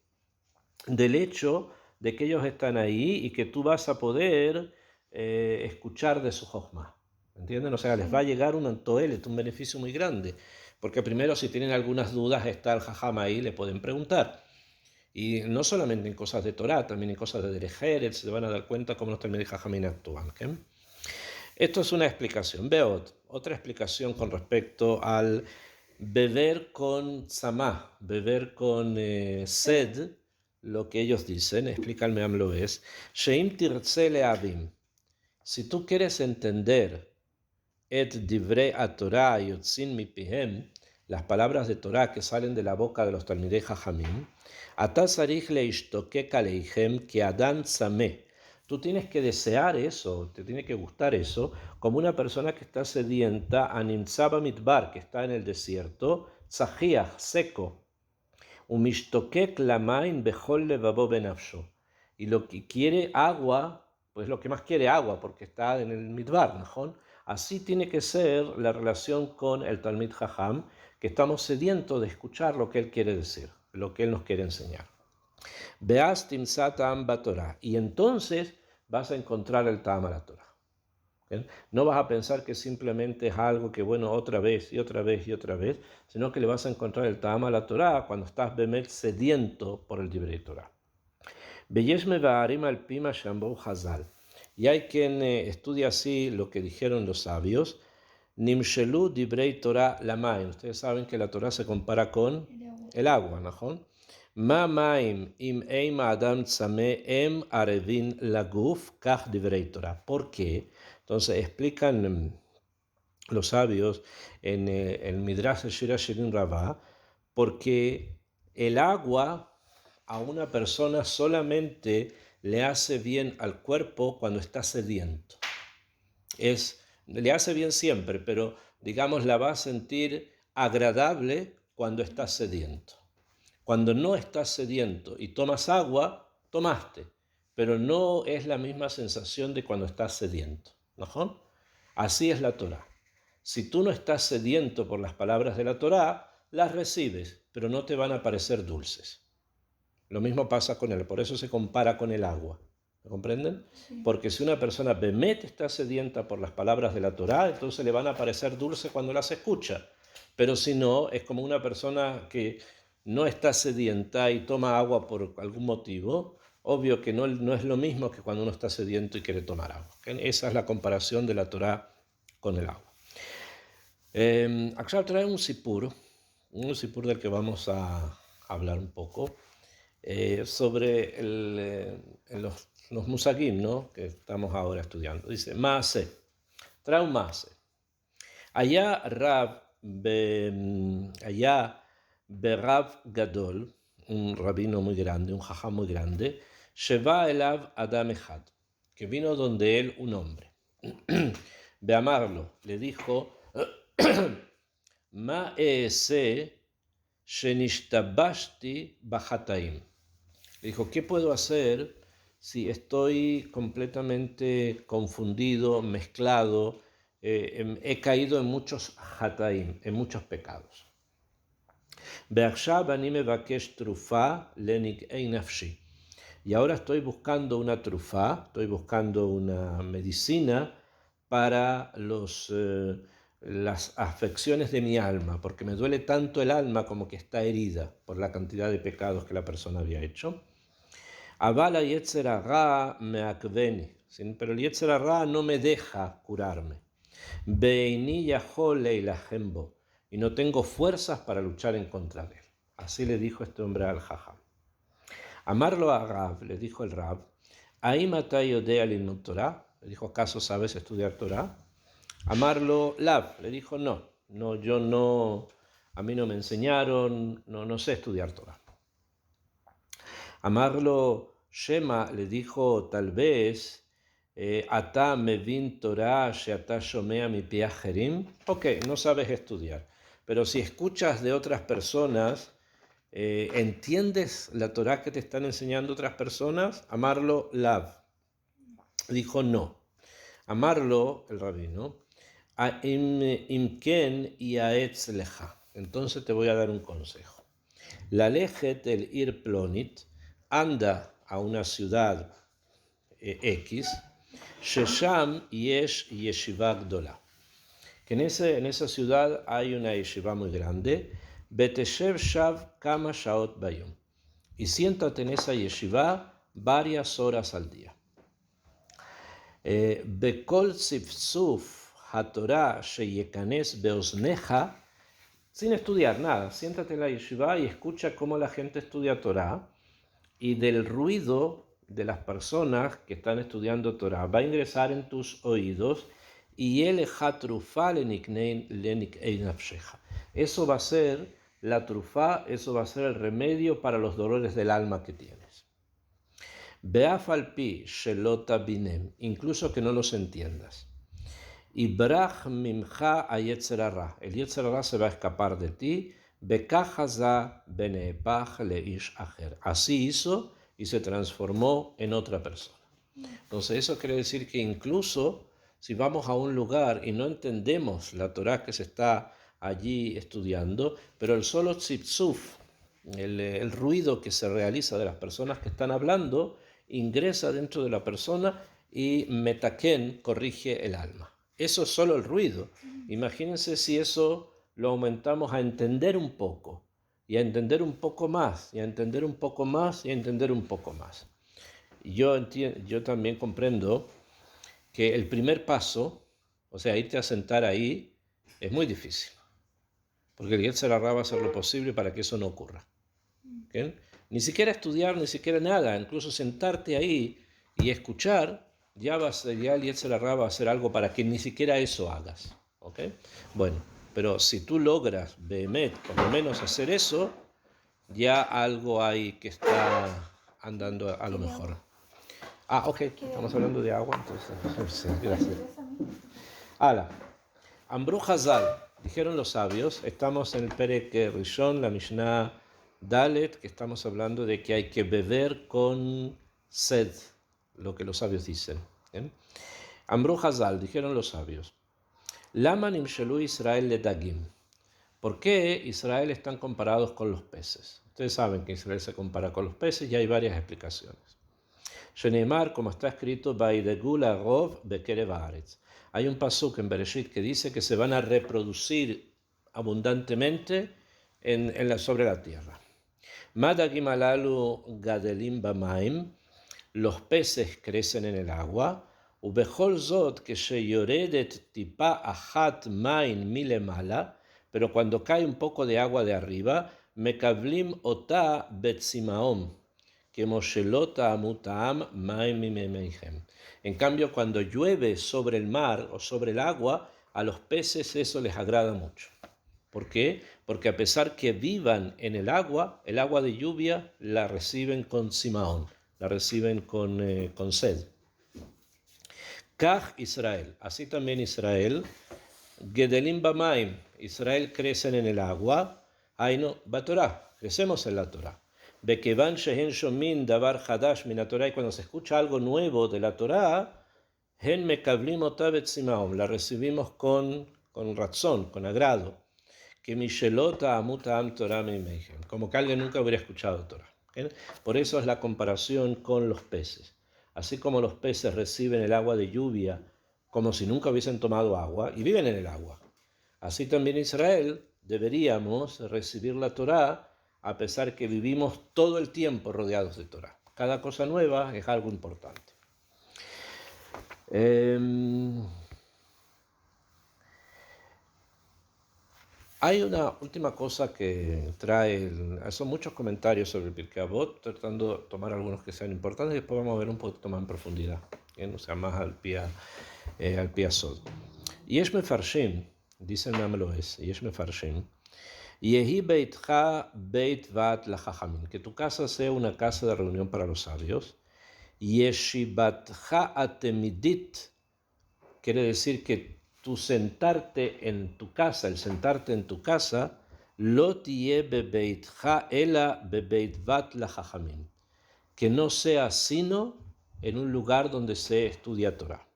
del hecho de que ellos están ahí y que tú vas a poder escuchar de su jochma. ¿Entienden? O sea, les va a llegar un toelet, un beneficio muy grande. Porque primero, si tienen algunas dudas, está el jajam ahí, le pueden preguntar. Y no solamente en cosas de Torah, también en cosas de Derech, se van a dar cuenta cómo los talmidei jajamim actúan. ¿Okay? Esto es una explicación. Veo otra explicación con respecto al beber con samá, beber con sed, lo que ellos dicen, explica el Meam Loes, sheim tirtze leavim. Si tú quieres entender et divrei atorá yotzin mipihem, las palabras de Torah que salen de la boca de los talmidei jajamim, ata sarich leishtokek aleihem ki adam tzameh. Tú tienes que desear eso, te tiene que gustar eso, como una persona que está sedienta, animtzaba mitbar, que está en el desierto, tzahiach, seco, umishtoquek lamain bechol levavo benafsho. Y lo que quiere agua, pues lo que más quiere agua, porque está en el mitbar, ¿no? Así tiene que ser la relación con el Talmid Jajam, que estamos sedientos de escuchar lo que él quiere decir, lo que él nos quiere enseñar. Beas timsat am batorah. Y entonces vas a encontrar el Ta'am a la Torah. ¿Bien? No vas a pensar que simplemente es algo que, bueno, otra vez y otra vez y otra vez, sino que le vas a encontrar el Ta'am a la Torah cuando estás bemet sediento por el Divrei Torah. Beyesh mevarim al pima shambou hazal. Y hay quien estudia así lo que dijeron los sabios. Nimshelu Divrei Torah lamain. Ustedes saben que la Torah se compara con el agua, ¿no? Ma maim im eim adam tzame em arevin laguf kach divrei Torah. ¿Por qué? Entonces explican los sabios en el Midrash Shira Shirin Rabbah, porque el agua a una persona solamente le hace bien al cuerpo cuando está sediento. Le hace bien siempre, pero digamos la va a sentir agradable cuando está sediento. Cuando no estás sediento y tomas agua, tomaste, pero no es la misma sensación de cuando estás sediento, ¿no? Así es la Torá. Si tú no estás sediento por las palabras de la Torá, las recibes, pero no te van a parecer dulces. Lo mismo pasa con él, por eso se compara con el agua. ¿Me comprenden? Sí. Porque si una persona bemet está sedienta por las palabras de la Torá, entonces le van a parecer dulces cuando las escucha. Pero si no, es como una persona que no está sedienta y toma agua por algún motivo, obvio que no es lo mismo que cuando uno está sediento y quiere tomar agua. Esa es la comparación de la Torá con el agua. Acá trae un sipur del que vamos a hablar un poco, sobre los musagim, ¿no? Que estamos ahora estudiando. Dice, Maase, trae un Maase. Allá Berav Gadol, un rabino muy grande, un jajam muy grande, Sheva elav Adam Echad, que vino donde él un hombre. Beamarlo, le dijo, Ma eese shenishtabashti bachataim. Le dijo, ¿qué puedo hacer si estoy completamente confundido, mezclado, he caído en muchos hataim, en muchos pecados? Y ahora estoy buscando una trufá, estoy buscando una medicina para los las afecciones de mi alma, porque me duele tanto el alma como que está herida por la cantidad de pecados que la persona había hecho. Avala Yetzer Hara meakveni, pero el Yetzer Hara no me deja curarme. Beini yahol leilahem bo, y no tengo fuerzas para luchar en contra de él. Así le dijo este hombre al Jajam. Amarlo a Rab, le dijo el Rab, Aim ata yodea lilmud Torah, le dijo, ¿acaso sabes estudiar Torah? Amarlo Lab, le dijo, no, yo no, a mí no me enseñaron, no sé estudiar Torah. Amarlo Shema, le dijo, tal vez, Ata mevin Torah sheata shomea mi pi acherim. Ok, no sabes estudiar, pero si escuchas de otras personas, ¿entiendes la Torah que te están enseñando otras personas? Amarlo Lav. Dijo no. Amarlo, el rabino, imken yaetz leja. Entonces te voy a dar un consejo. La lejet el ir plonit, anda a una ciudad X, shesham yesh yeshiva gdola. Que en esa ciudad hay una yeshiva muy grande, beteshev shav kama shaot bayom, y siéntate en esa yeshiva varias horas al día. Bekol tziftzuf hatorah sheyekanes beozneja, sin estudiar nada, siéntate en la yeshiva y escucha cómo la gente estudia Torah, y del ruido de las personas que están estudiando Torah va a ingresar en tus oídos, y eso va a ser la trufá, eso va a ser el remedio para los dolores del alma que tienes. Beafalpi shelota binem, incluso que no los entiendas. Ibrach mimcha a Yetzer Hara, el Yetzer Hara se va a escapar de ti. Bekahaza benepach leish acher, así hizo y se transformó en otra persona. Entonces eso quiere decir que incluso si vamos a un lugar y no entendemos la Torah que se está allí estudiando, pero el solo tzipzuf, el ruido que se realiza de las personas que están hablando, ingresa dentro de la persona y metaken corrige el alma. Eso es solo el ruido. Imagínense si eso lo aumentamos a entender un poco, y a entender un poco más, y a entender un poco más, y a entender un poco más. Yo también comprendo que el primer paso, o sea, irte a sentar ahí, es muy difícil, porque el Yetzer Hara va a hacer lo posible para que eso no ocurra. ¿Okay? Ni siquiera estudiar, ni siquiera nada, incluso sentarte ahí y escuchar, ya el Yetzer Hara va a hacer algo para que ni siquiera eso hagas. ¿Okay? Bueno, pero si tú logras, Behemet, por lo menos hacer eso, ya algo hay que está andando a lo mejor. Ok, estamos hablando de agua, entonces, sí, gracias. Ambru Hazal, dijeron los sabios, estamos en el Perek Rishon, la Mishnah Dalet, que estamos hablando de que hay que beber con sed, lo que los sabios dicen. Ambru Hazal, dijeron los sabios, Lama nimshelu Israel le dagim. ¿Por qué Israel están comparados con los peces? Ustedes saben que Israel se compara con los peces y hay varias explicaciones. Sheneimar, como está escrito, Baidegul arov bekerev haaretz. Hay un pasuk en Bereshit que dice que se van a reproducir abundantemente sobre la tierra. Madagim alalu gadelim bamaim, los peces crecen en el agua. Ubechol zot que sheyoredet tipa achat main milemala, pero cuando cae un poco de agua de arriba, mekavlim ota betzimaom, que moshelota amutaam maim mimemeihem. En cambio, cuando llueve sobre el mar o sobre el agua, a los peces eso les agrada mucho. ¿Por qué? Porque a pesar que vivan en el agua de lluvia la reciben con simaón, la reciben con sed. Kach Israel, así también Israel, Gedelim Bamaim, Israel crecen en el agua, Aino Batorah, crecemos en la Torah. Bekevan Shehen Shomin Davar Hadash Min Torah, y cuando se escucha algo nuevo de la Torah, Hen Mekavlim Otavet Simaom, la recibimos con razón, con agrado. Que Mishelota Amuta Am Torah Meimehem, como que alguien nunca hubiera escuchado Torah. Por eso es la comparación con los peces. Así como los peces reciben el agua de lluvia como si nunca hubiesen tomado agua y viven en el agua. Así también Israel deberíamos recibir la Torá a pesar que vivimos todo el tiempo rodeados de Torá. Cada cosa nueva es algo importante. Hay una última cosa que trae, son muchos comentarios sobre el Pirkei Avot, tratando de tomar algunos que sean importantes y después vamos a ver un poquito más en profundidad, o sea, más al pie Sod. Yesh mefarshim, dice el Mamloes, Yesh mefarshim, Yehi beitcha beit vat lachachamim, que tu casa sea una casa de reunión para los sabios. Yeshibatcha atemidit, quiere decir que tu sentarte en tu casa, el sentarte en tu casa, lo tiye bebeitcha ela bebeit vat lachachamim, que no sea sino en un lugar donde se estudia Torah.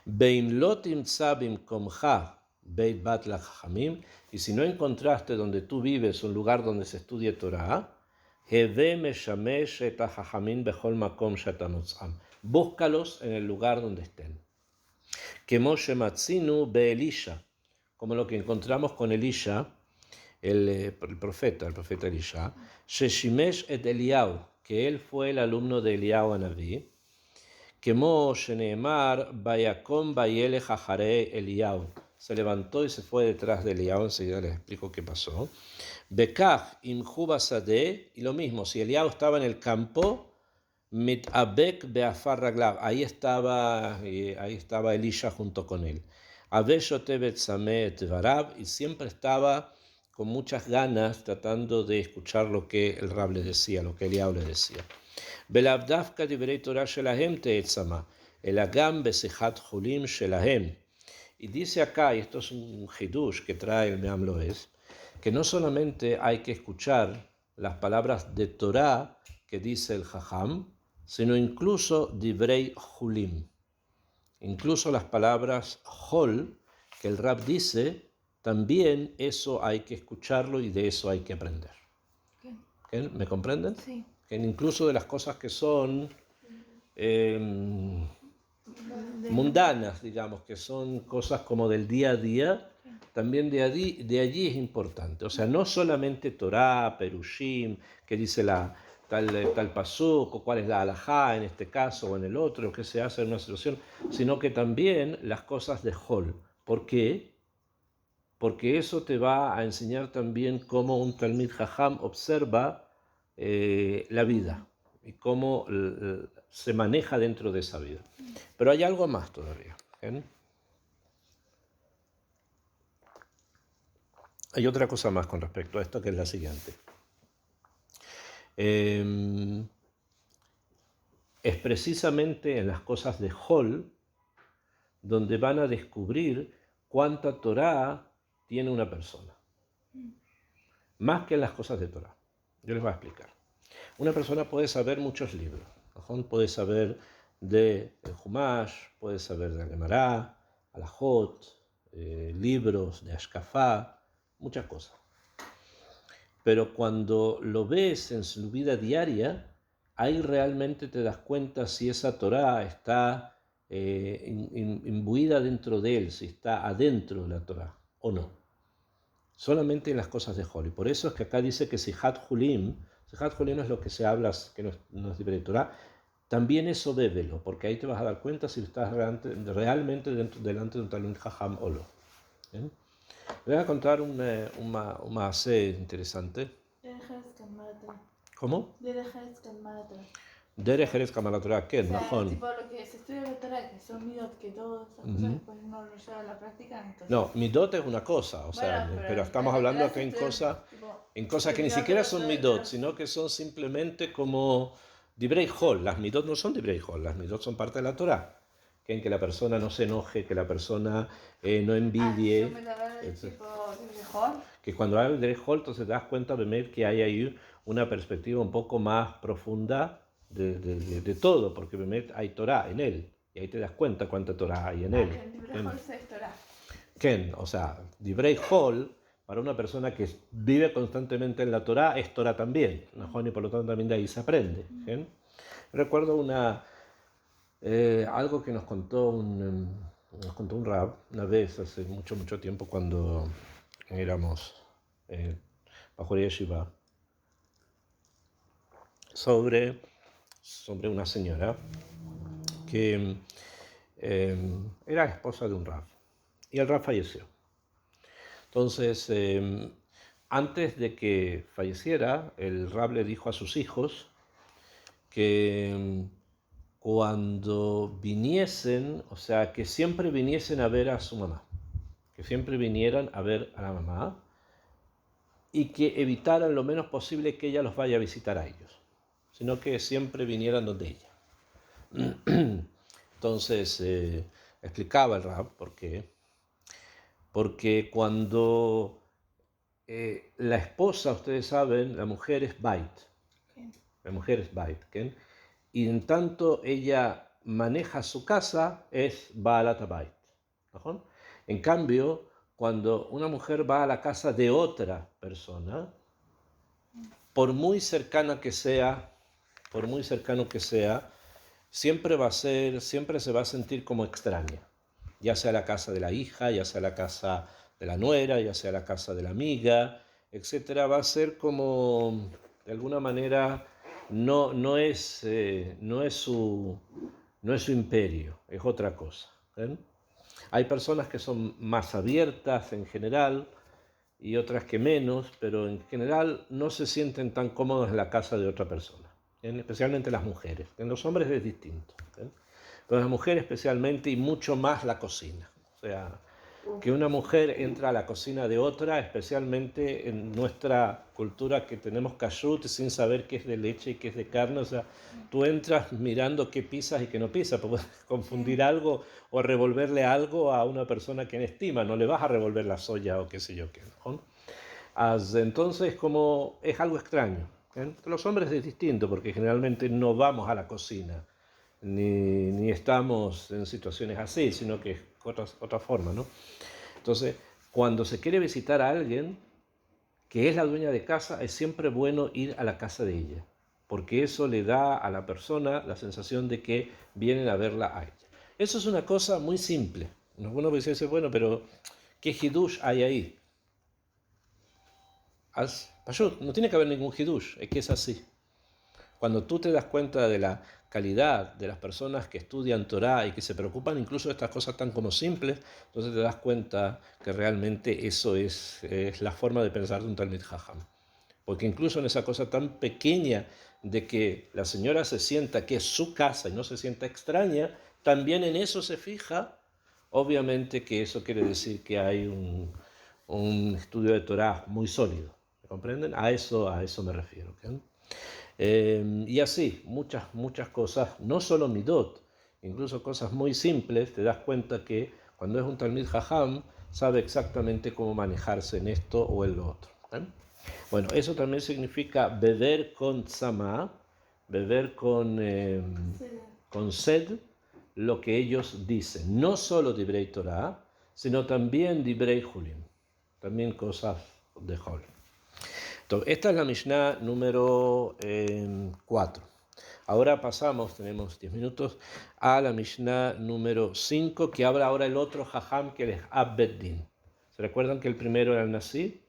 Beim lo timtza bimkomcha beit vat lachachamim, y si no encontraste donde tú vives un lugar donde se estudie Torah, heve meshamesh et hachachamim bechol makom she'ata motzam, búscalos en el lugar donde estén. Kemo shematzinu beElisha, como lo que encontramos con Elisha, el profeta Elisha, sheshimesh et Eliyahu, que él fue el alumno de Eliyahu Hanaví, Kemo sheneemar bayakom bayele hacharei Eliyahu, se levantó y se fue detrás de Eliyahu, enseguida les explico qué pasó. Bekach imhu basadeh, y lo mismo, si Eliyahu estaba en el campo, mitabek beafar raglav, ahí estaba Elisha junto con él. Aveshote betzameh et dvarav, y siempre estaba con muchas ganas tratando de escuchar lo que el Rab le decía, lo que Eliyahu le decía. Belav dafka divrei Torah shelahem teetzama, elagam besichat chulim shelahem. Y dice acá, y esto es un hidush que trae el Meam Loes, que no solamente hay que escuchar las palabras de Torah que dice el Jajam, sino incluso divrei chulim, incluso las palabras hol que el Rab dice, también eso hay que escucharlo y de eso hay que aprender. ¿Okay? ¿Me comprenden? Sí. Que incluso de las cosas que son mundanas, digamos, que son cosas como del día a día, también de allí es importante. O sea, no solamente Torah, Perushim, que dice tal pasuk, o cuál es la halajá en este caso o en el otro, qué se hace en una situación, sino que también las cosas de Hol. ¿Por qué? Porque eso te va a enseñar también cómo un Talmid Jajam observa la vida y cómo se maneja dentro de esa vida. Pero hay algo más todavía. ¿Eh? Hay otra cosa más con respecto a esto, que es la siguiente. Es precisamente en las cosas de Hol donde van a descubrir cuánta Torah tiene una persona. Más que en las cosas de Torah. Yo les voy a explicar. Una persona puede saber muchos libros. Puede saber de Humash, puede saber de Gemara, Alajot, libros de Ashkafá, muchas cosas. Pero cuando lo ves en su vida diaria, ahí realmente te das cuenta si esa Torá está imbuida dentro de él, si está adentro de la Torá o no. Solamente en las cosas de Hol. Y por eso es que acá dice que Sijat Hulim es lo que se habla, que no es libre de Torah. También eso bébelo, porque ahí te vas a dar cuenta si estás realmente delante de un Talmid Jajam o no. ¿Bien? Les voy a contar un maaseh interesante. ¿Cómo? Derech Eretz Kamala Torah, ¿qué? O sea, Najón. tipo lo que se estudia en la Torah, que son midot, que todas esas cosas después no lo lleva a la práctica. Entonces... No, midot es una cosa, o sea, bueno, pero estamos hablando acá en cosas que ni siquiera son midot, pero... sino que son simplemente como divrei hol. Las midot no son divrei hol, las midot son parte de la Torah. Que la persona no se enoje, que la persona no envidie. Que cuando habla de hol, entonces te das cuenta de que hay ahí una perspectiva un poco más profunda de todo, porque hay Torah en él, y ahí te das cuenta cuánta Torah hay en él. Ken, o sea, Divrei Hol, para una persona que vive constantemente en la Torah, es Torah también, ¿no? Y por lo tanto también de ahí se aprende. ¿Bien? Recuerdo algo que nos contó un nos contó un rab una vez, hace mucho tiempo, cuando éramos bajo yeshiva, sobre una señora que era esposa de un rab, y el rab falleció. Entonces, antes de que falleciera, el rab le dijo a sus hijos que cuando viniesen, o sea, que siempre viniesen a ver a su mamá, que siempre vinieran a ver a la mamá, y que evitaran lo menos posible que ella los vaya a visitar a ellos, sino que siempre vinieran donde ella. Entonces, explicaba el rab por qué. Porque cuando la esposa, ustedes saben, la mujer es bait. La mujer es bait. ¿Okay? Y en tanto ella maneja su casa, es baalat bait. ¿No? En cambio, cuando una mujer va a la casa de otra persona, por muy cercano que sea, siempre se va a sentir como extraña. Ya sea la casa de la hija, ya sea la casa de la nuera, ya sea la casa de la amiga, etc. Va a ser como, de alguna manera, no es su imperio, es otra cosa. ¿Ven? Hay personas que son más abiertas en general y otras que menos, pero en general no se sienten tan cómodos en la casa de otra persona, especialmente las mujeres. En los hombres es distinto, pero las mujeres especialmente, y mucho más la cocina. O sea, que una mujer entra a la cocina de otra, especialmente en nuestra cultura que tenemos kashrut sin saber qué es de leche y qué es de carne. O sea, tú entras mirando qué pisas y qué no pisas, puedes confundir algo o revolverle algo a una persona que no estima, no le vas a revolver la soya o qué sé yo qué, ¿no? Entonces, como es algo extraño. Los hombres es distinto porque generalmente no vamos a la cocina ni estamos en situaciones así, sino que es otra forma, ¿no? Entonces, cuando se quiere visitar a alguien que es la dueña de casa, es siempre bueno ir a la casa de ella, porque eso le da a la persona la sensación de que vienen a verla a ella. Eso es una cosa muy simple. Uno puede decir, bueno, pero ¿qué hidush hay ahí? No tiene que haber ningún hidush, es que es así. Cuando tú te das cuenta de la calidad de las personas que estudian Torah y que se preocupan incluso de estas cosas tan como simples, entonces te das cuenta que realmente eso es la forma de pensar de un Talmid Jajam. Porque incluso en esa cosa tan pequeña de que la señora se sienta que es su casa y no se sienta extraña, también en eso se fija. Obviamente que eso quiere decir que hay un estudio de Torah muy sólido. ¿Me comprenden? A eso me refiero. ¿Okay? Y así, muchas cosas, no solo midot, incluso cosas muy simples, te das cuenta que cuando es un Talmid Jajam, sabe exactamente cómo manejarse en esto o en lo otro. Bueno, eso también significa beber con tzama, beber con sed, lo que ellos dicen. No solo Dibrei Torah, sino también Dibrei Julin, también cosas de Hol. Entonces, esta es la Mishnah número 4. Ahora pasamos, tenemos 10 minutos, a la Mishnah número 5, que habla ahora el otro Jajam, que es Ab-Beddin. ¿Se recuerdan que el primero era el Nasi?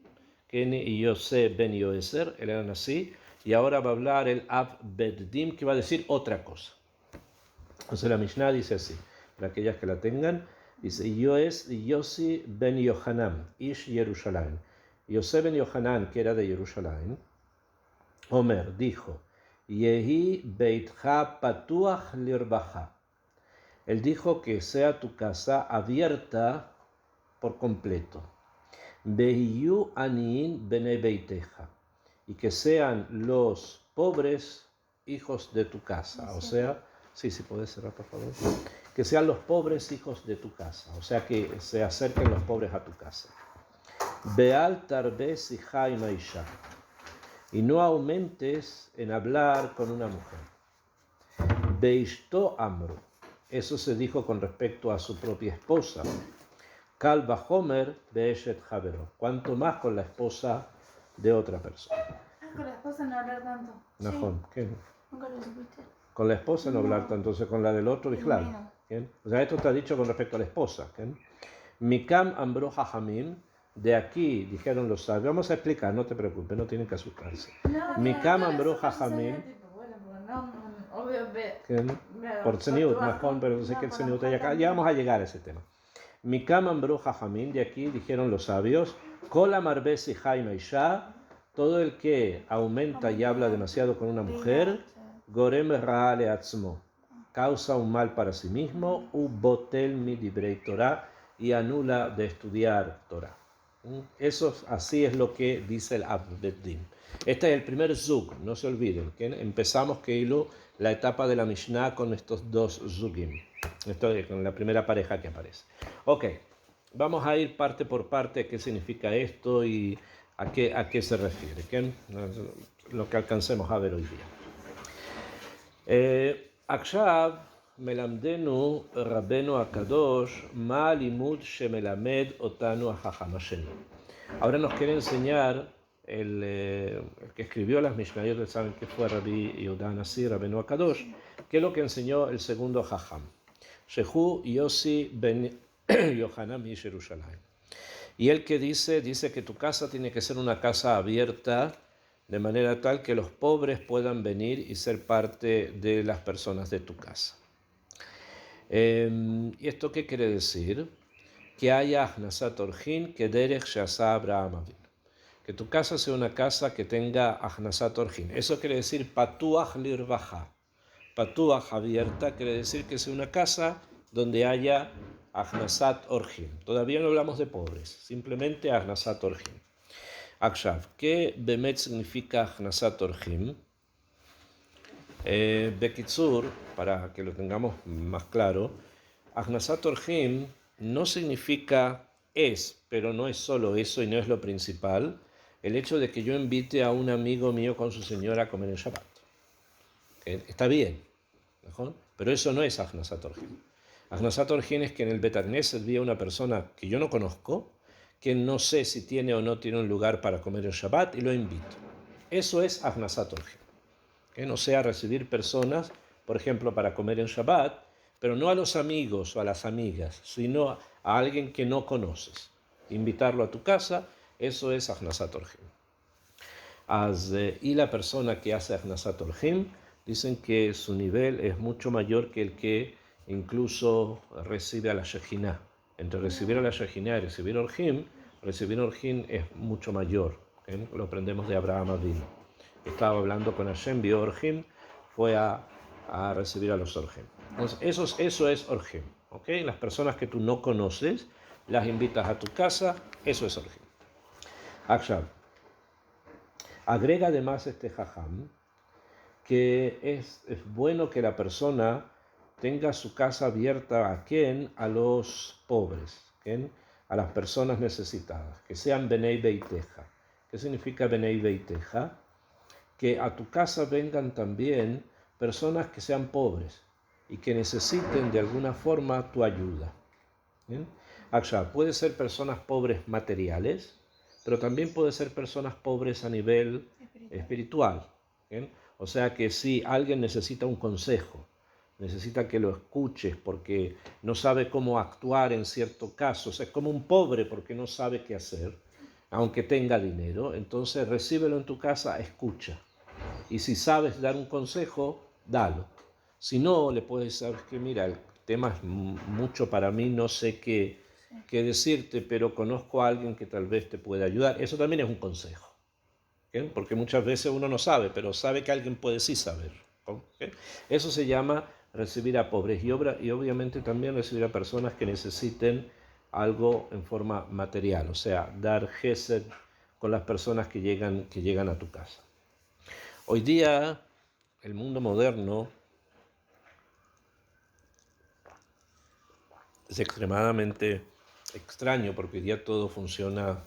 Kenny y Yosef ben Yoeser, él era Nasi, y ahora va a hablar el Ab-Beddin, que va a decir otra cosa. Entonces la Mishnah dice así, para aquellas que la tengan, dice, Yossi ben Yohanan, Ish Yerushalayim. Yosef ben Yohanan, que era de Jerusalén, Omer dijo, Yehi beitcha patuach lirbacha. Él dijo que sea tu casa abierta por completo. Behiyu aniin bene beiteja. Y que sean los pobres hijos de tu casa. O sea, sí, puedes cerrar, por favor. Que sean los pobres hijos de tu casa. O sea, que se acerquen los pobres a tu casa. Beal tarbes y maisha. Y no aumentes en hablar con una mujer. Beishto amru. Eso se dijo con respecto a su propia esposa. Kal vahomer beeshet javero. Cuanto más con la esposa de otra persona. Con la esposa no hablar tanto. Najón, ¿qué? Nunca lo supiste. Con la esposa no hablar tanto, entonces con la del otro, claro. ¿bien? O sea, esto está dicho con respecto a la esposa. ¿bien? Mikam ambro hajamim, de aquí dijeron los sabios. Vamos a explicar, no te preocupes, no tienen que asustarse. Mikam ambro hajamim. Por Tzeniut, Najón, pero no sé qué el Tzeniut hay acá. Ya vamos a llegar a ese tema. Mikam ambro hajamim, de aquí dijeron los sabios. Kol amarbes y jaime isha, todo el que aumenta y habla demasiado con una mujer, gorem ra leatzmo, causa un mal para sí mismo, u botel mi dibrei Torah, y anula de estudiar Torah. Eso, así es lo que dice el Abbeddin. Este es el primer zug, no se olviden, que empezamos la etapa de la Mishnah con estos dos zugim, con la primera pareja que aparece. Ok, vamos a ir parte por parte qué significa esto y a qué se refiere, ¿okay? Lo que alcancemos a ver hoy día. עכשיו מלמדנו רבנו הקדוש מה הלימוד שמלמד אותנו החכם השני. Ahora nos quiere enseñar el que escribió las Mishnayot, saben que fue Rabbi Yehuda Hanassi, Rabbeinu Akadosh, que es lo que enseñó el segundo Jajam, Shehu Yossi ben Yohanan mi Yerushalayim. Y él que dice que tu casa tiene que ser una casa abierta, de manera tal que los pobres puedan venir y ser parte de las personas de tu casa. ¿Y esto qué quiere decir? Que haya Achnasat Orjin, que Derech Shasa Abraham Avinu. Que tu casa sea una casa que tenga Achnasat Orjin. Eso quiere decir Patuach Lirvaja. Patuach abierta quiere decir que sea una casa donde haya Achnasat Orjin. Todavía no hablamos de pobres, simplemente Achnasat Orjin. Akshav, ¿qué Bemet significa Achnasat Orjim? Bekitsur, para que lo tengamos más claro, Achnasat Orjim no significa pero no es solo eso y no es lo principal, el hecho de que yo invite a un amigo mío con su señora a comer en Shabbat. Está bien, ¿no? Pero eso no es Achnasat Orjim. Achnasat Orjim es que en el Bet Knesset vi a una persona que yo no conozco, que no sé si tiene o no tiene un lugar para comer en Shabbat y lo invito. Eso es Achnasat Orjim. Que no sea recibir personas, por ejemplo, para comer en Shabbat, pero no a los amigos o a las amigas, sino a alguien que no conoces. Invitarlo a tu casa, eso es Achnasat Orjim. Y la persona que hace Achnasat Orjim, dicen que su nivel es mucho mayor que el que incluso recibe a la Shejinah. Entre recibir a la Shejinah y recibir Orjim es mucho mayor. Lo aprendemos de Abraham Avinu. Estaba hablando con Hashem, vio Orjim, fue a recibir a los Orjim. Entonces, eso es Orjim. ¿Okay? Las personas que tú no conoces, las invitas a tu casa, eso es Orjim. Akshav. Agrega además este Jajam que es bueno que la persona tenga su casa abierta a quién, a los pobres, ¿quién? A las personas necesitadas, que sean Benei Beiteja. ¿Qué significa Benei Beiteja? Que a tu casa vengan también personas que sean pobres y que necesiten de alguna forma tu ayuda. ¿Bien? Aksha, puede ser personas pobres materiales, pero también puede ser personas pobres a nivel espiritual. ¿Bien? O sea que si alguien necesita un consejo, necesita que lo escuches porque no sabe cómo actuar en ciertos casos, es como un pobre porque no sabe qué hacer, aunque tenga dinero, entonces recíbelo en tu casa, escucha. Y si sabes dar un consejo, dalo. Si no, le puedes decir que mira, el tema es mucho para mí, no sé qué decirte, pero conozco a alguien que tal vez te pueda ayudar. Eso también es un consejo. ¿Okay? Porque muchas veces uno no sabe, pero sabe que alguien puede sí saber. ¿Okay? Eso se llama recibir a pobres y obviamente también recibir a personas que necesiten algo en forma material, o sea, dar gesed con las personas que llegan a tu casa. Hoy día, el mundo moderno es extremadamente extraño porque hoy día todo funciona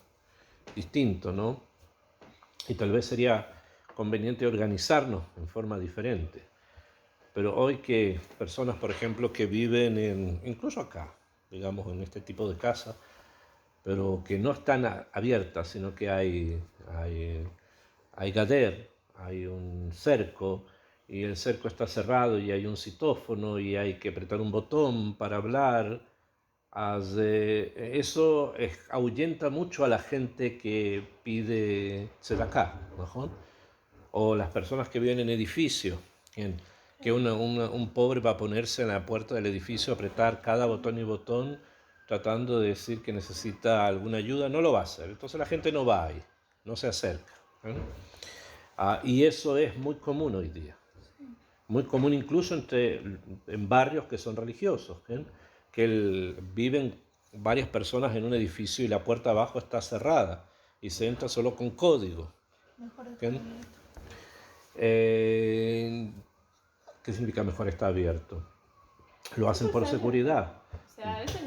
distinto, ¿no? Y tal vez sería conveniente organizarnos en forma diferente. Pero hoy que personas, por ejemplo, que viven incluso acá, digamos, en este tipo de casa, pero que no están abiertas, sino que hay gader, hay un cerco, y el cerco está cerrado y hay un citófono y hay que apretar un botón para hablar, eso ahuyenta mucho a la gente que pide tzedakah, ¿no? O las personas que viven en edificios, que un pobre va a ponerse en la puerta del edificio, apretar cada botón y botón, tratando de decir que necesita alguna ayuda, no lo va a hacer. Entonces la gente no va ahí, no se acerca. Y eso es muy común hoy día. Muy común incluso en barrios que son religiosos, que viven varias personas en un edificio y la puerta abajo está cerrada y se entra solo con código. ¿Qué significa mejor está abierto? Lo hacen por seguridad. O sea, a veces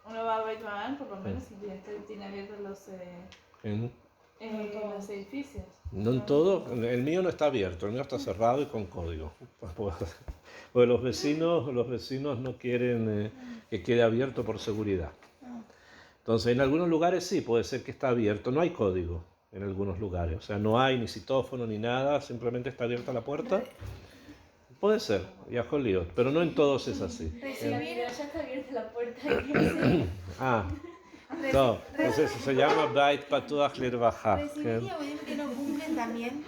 uno va a Baitman, por lo menos si tiene abiertos los edificios. No en todo, el mío no está abierto, el mío está cerrado y con código. Porque los vecinos no quieren que quede abierto por seguridad. Entonces, en algunos lugares sí, puede ser que está abierto, no hay código en algunos lugares, o sea, no hay ni citófono ni nada, simplemente está abierta la puerta. Puede ser, ya jolío, pero no en todos es así. Ya está abierta la puerta. No, entonces se llama Bait Patuach Lirvajá. Recibir que no cumplen también,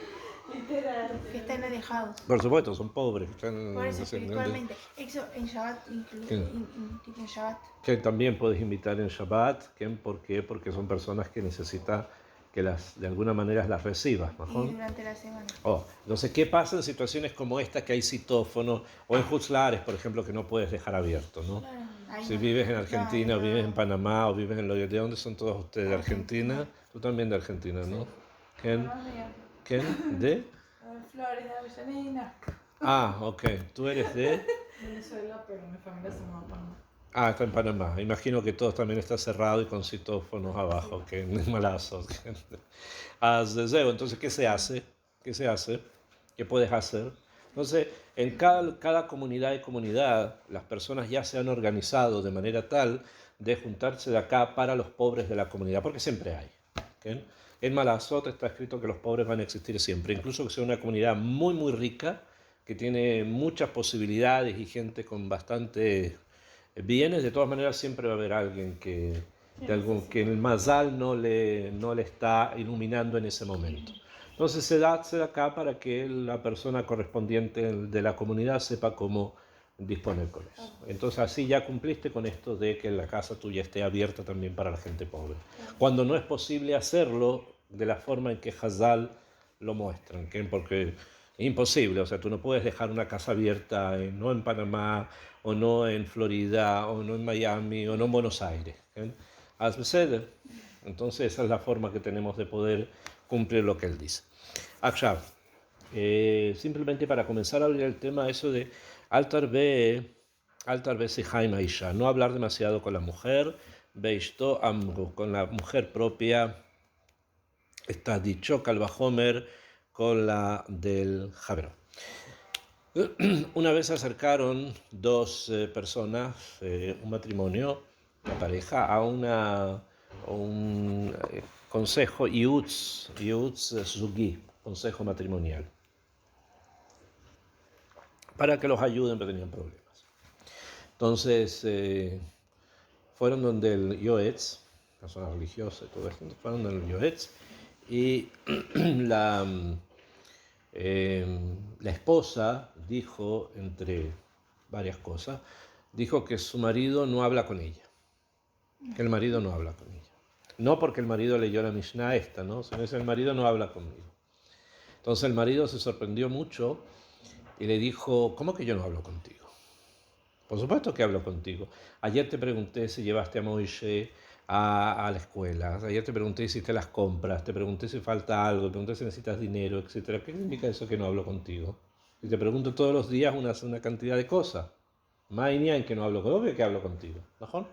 que están alejados. Por supuesto, son pobres. Por eso, espiritualmente. Eso en Shabbat, incluso en Shabbat. Que también puedes invitar en Shabbat. ¿Por qué? Porque son personas que necesitan que de alguna manera las recibas. ¿no? Y durante la semana. Entonces, ¿qué pasa en situaciones como esta que hay citófono? O en Hutzlares, por ejemplo, que no puedes dejar abierto, ¿no? Claro. Si vives en Argentina, o vives en Panamá, o vives en ¿de dónde son todos ustedes? ¿De Argentina? Tú también de Argentina, ¿no? ¿Quién? ¿De? Flores, de Avellaneda. Ok. ¿Tú eres de? Venezuela, pero mi familia se mudó a Panamá. Está en Panamá. Imagino que todo también está cerrado y con citófonos abajo, que es malazo. Entonces, ¿qué se hace? ¿Qué puedes hacer? Entonces, en cada comunidad y comunidad, las personas ya se han organizado de manera tal de juntarse de acá para los pobres de la comunidad, porque siempre hay. ¿Okay? En Malazot está escrito que los pobres van a existir siempre, incluso que sea una comunidad muy, muy rica, que tiene muchas posibilidades y gente con bastante bienes, de todas maneras siempre va a haber alguien que el Mazal no le está iluminando en ese momento. Entonces se da acá para que la persona correspondiente de la comunidad sepa cómo disponer con eso. Entonces así ya cumpliste con esto de que la casa tuya esté abierta también para la gente pobre. Cuando no es posible hacerlo de la forma en que Hazal lo muestran, porque es imposible, o sea, tú no puedes dejar una casa abierta no en Panamá, o no en Florida, o no en Miami, o no en Buenos Aires. Entonces esa es la forma que tenemos de poder cumplir lo que él dice. Akshav, simplemente para comenzar a abrir el tema, eso de Altar B Sihaim Aisha, no hablar demasiado con la mujer, Beishto Amru, con la mujer propia, está dicho Kalvahomer con la del Javer. Una vez se acercaron dos personas, un matrimonio, una pareja, a un consejo Yutz Zugi, consejo matrimonial, para que los ayuden, pero tenían problemas. Entonces fueron donde el Yoetz, persona religiosa y todo esto, fueron donde el Yoetz, y la esposa dijo, entre varias cosas, dijo que su marido no habla con ella, que el marido no habla con ella. No porque el marido leyó la Mishnah esta, ¿no? Sino que el marido no habla conmigo. Entonces el marido se sorprendió mucho y le dijo, ¿cómo que yo no hablo contigo? Por supuesto que hablo contigo. Ayer te pregunté si llevaste a Moishe a la escuela. Ayer te pregunté si hiciste las compras, te pregunté si falta algo, te pregunté si necesitas dinero, etc. ¿Qué significa eso que no hablo contigo? Y te pregunto todos los días una cantidad de cosas. Más en que no hablo contigo, obvio que hablo contigo. ¿No?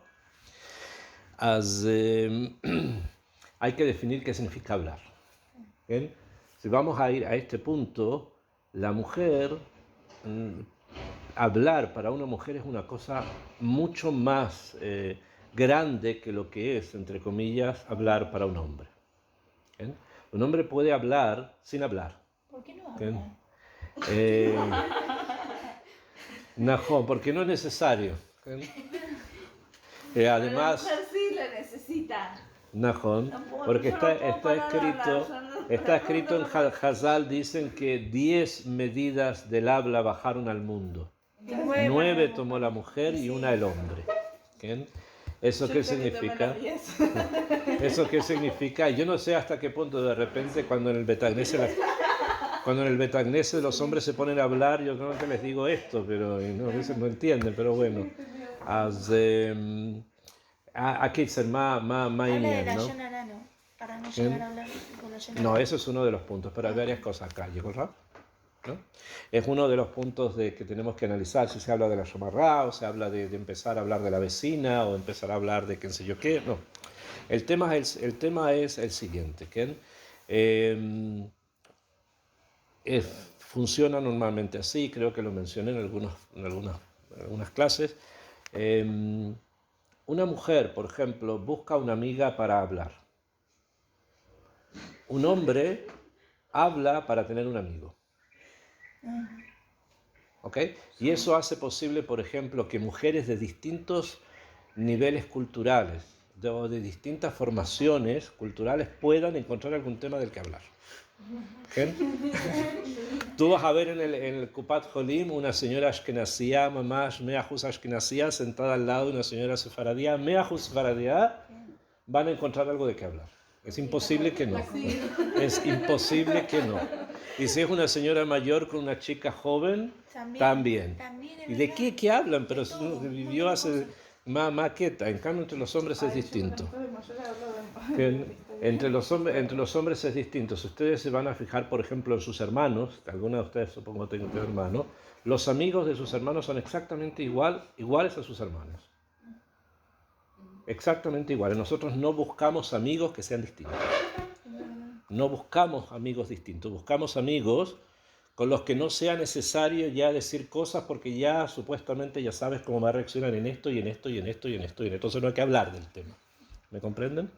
Hay que definir qué significa hablar. ¿Bien? Si vamos a ir a este punto, la mujer, hablar para una mujer es una cosa mucho más grande que lo que es, entre comillas, hablar para un hombre. ¿Bien? Un hombre puede hablar sin hablar. ¿Por qué no hablar? No, porque no es necesario. Además, la mujer sí lo necesita. Najón, porque está escrito en Hazal, dicen que 10 medidas del habla bajaron al mundo. 9 tomó la mujer y 1 el hombre. ¿Bien? ¿Eso qué significa? ¿Eso qué significa? Yo no sé hasta qué punto de repente cuando en el Betagnese los hombres se ponen a hablar, yo creo que les digo esto, pero no, a veces no entienden, pero bueno. Aquí es más ¿no? Para no llegar a hablar con la Yonara. No, eso es uno de los puntos, pero hay varias cosas acá, ¿no? Es uno de los puntos que tenemos que analizar, si se habla de la Shomará, o se habla de empezar a hablar de la vecina, o empezar a hablar de qué sé yo qué, no. El tema es el siguiente, ¿que? Funciona normalmente así, creo que lo mencioné en algunas clases. Una mujer, por ejemplo, busca una amiga para hablar. Un hombre habla para tener un amigo. ¿Ok? Y eso hace posible, por ejemplo, que mujeres de distintos niveles culturales, de distintas formaciones culturales, puedan encontrar algún tema del que hablar. ¿Okay? Tú vas a ver en el Kupat Jolim una señora ashkenazía, mamás, meahus ashkenazía, sentada al lado de una señora sefaradía, meahus sefaradía, van a encontrar algo de qué hablar. Es imposible que no. Es imposible que no. Y si es una señora mayor con una chica joven, también. ¿Y de qué hablan? Pero vivió hace más quieta. En cambio, entre los hombres es distinto. Entre los hombres es distinto. Si ustedes se van a fijar, por ejemplo, en sus hermanos, algunos de ustedes supongo que tienen hermanos, los amigos de sus hermanos son exactamente iguales a sus hermanos. Exactamente iguales. Nosotros no buscamos amigos que sean distintos. No buscamos amigos distintos. Buscamos amigos con los que no sea necesario ya decir cosas porque ya supuestamente ya sabes cómo va a reaccionar en esto y en esto y en esto y en esto y en esto. Entonces no hay que hablar del tema. ¿Me comprenden?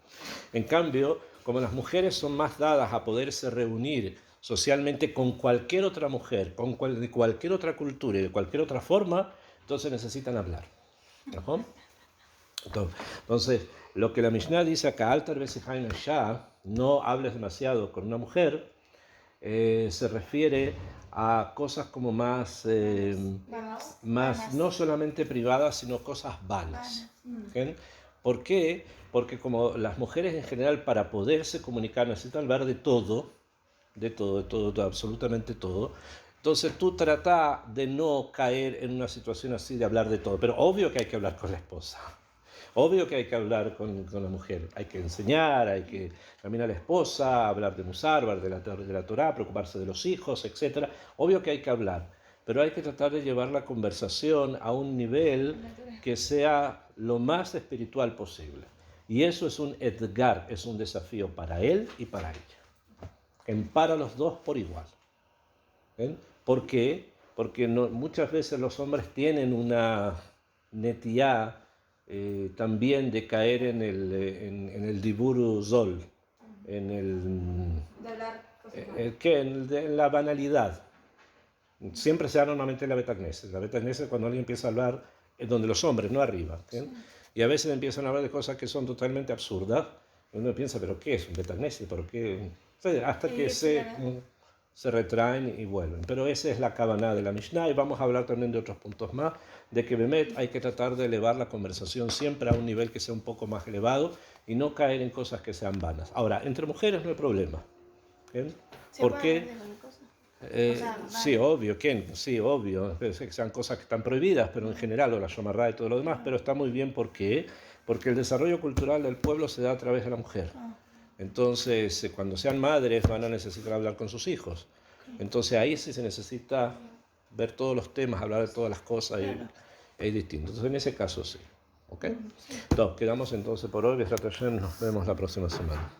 En cambio, como las mujeres son más dadas a poderse reunir socialmente con cualquier otra mujer, de cualquier otra cultura y de cualquier otra forma, entonces necesitan hablar. ¿No? Entonces, lo que la Mishnah dice acá, Altar Besihain Shah, no hables demasiado con una mujer, se refiere a cosas como más no solamente privadas, sino cosas vanas. ¿Okay? ¿Por qué? Porque como las mujeres en general para poderse comunicar necesitan hablar de todo, absolutamente todo, entonces tú trata de no caer en una situación así de hablar de todo, pero obvio que hay que hablar con la esposa. Obvio que hay que hablar con la mujer, hay que enseñar, hay que también a la esposa, hablar de Musar, hablar de la Torá, preocuparse de los hijos, etc. Obvio que hay que hablar, pero hay que tratar de llevar la conversación a un nivel que sea lo más espiritual posible. Y eso es un edgar, es un desafío para él y para ella. Para los dos por igual. ¿Ven? ¿Por qué? Porque muchas veces los hombres tienen una netiá también de caer en el dibur zol, en la banalidad. Siempre se da normalmente en la Betagnese. La Betagnese cuando alguien empieza a hablar es donde los hombres, no arriba. Sí. Y a veces empiezan a hablar de cosas que son totalmente absurdas. Y uno piensa, ¿pero qué es un Betagnese? ¿Por qué? Hasta que se retraen y vuelven. Pero esa es la cabana de la Mishnah y vamos a hablar también de otros puntos más, de que Bemet hay que tratar de elevar la conversación siempre a un nivel que sea un poco más elevado y no caer en cosas que sean vanas. Ahora, entre mujeres no hay problema. ¿Bien? ¿Por qué? Sí, obvio, sí, obvio, que sean cosas que están prohibidas, pero en general, o la Shomará y todo lo demás, pero está muy bien, ¿por qué? Porque el desarrollo cultural del pueblo se da a través de la mujer. Entonces, cuando sean madres van a necesitar hablar con sus hijos. Entonces ahí sí se necesita ver todos los temas, hablar de todas las cosas y es distinto. Entonces en ese caso sí. ¿Ok? Entonces, quedamos entonces por hoy. Nos vemos la próxima semana.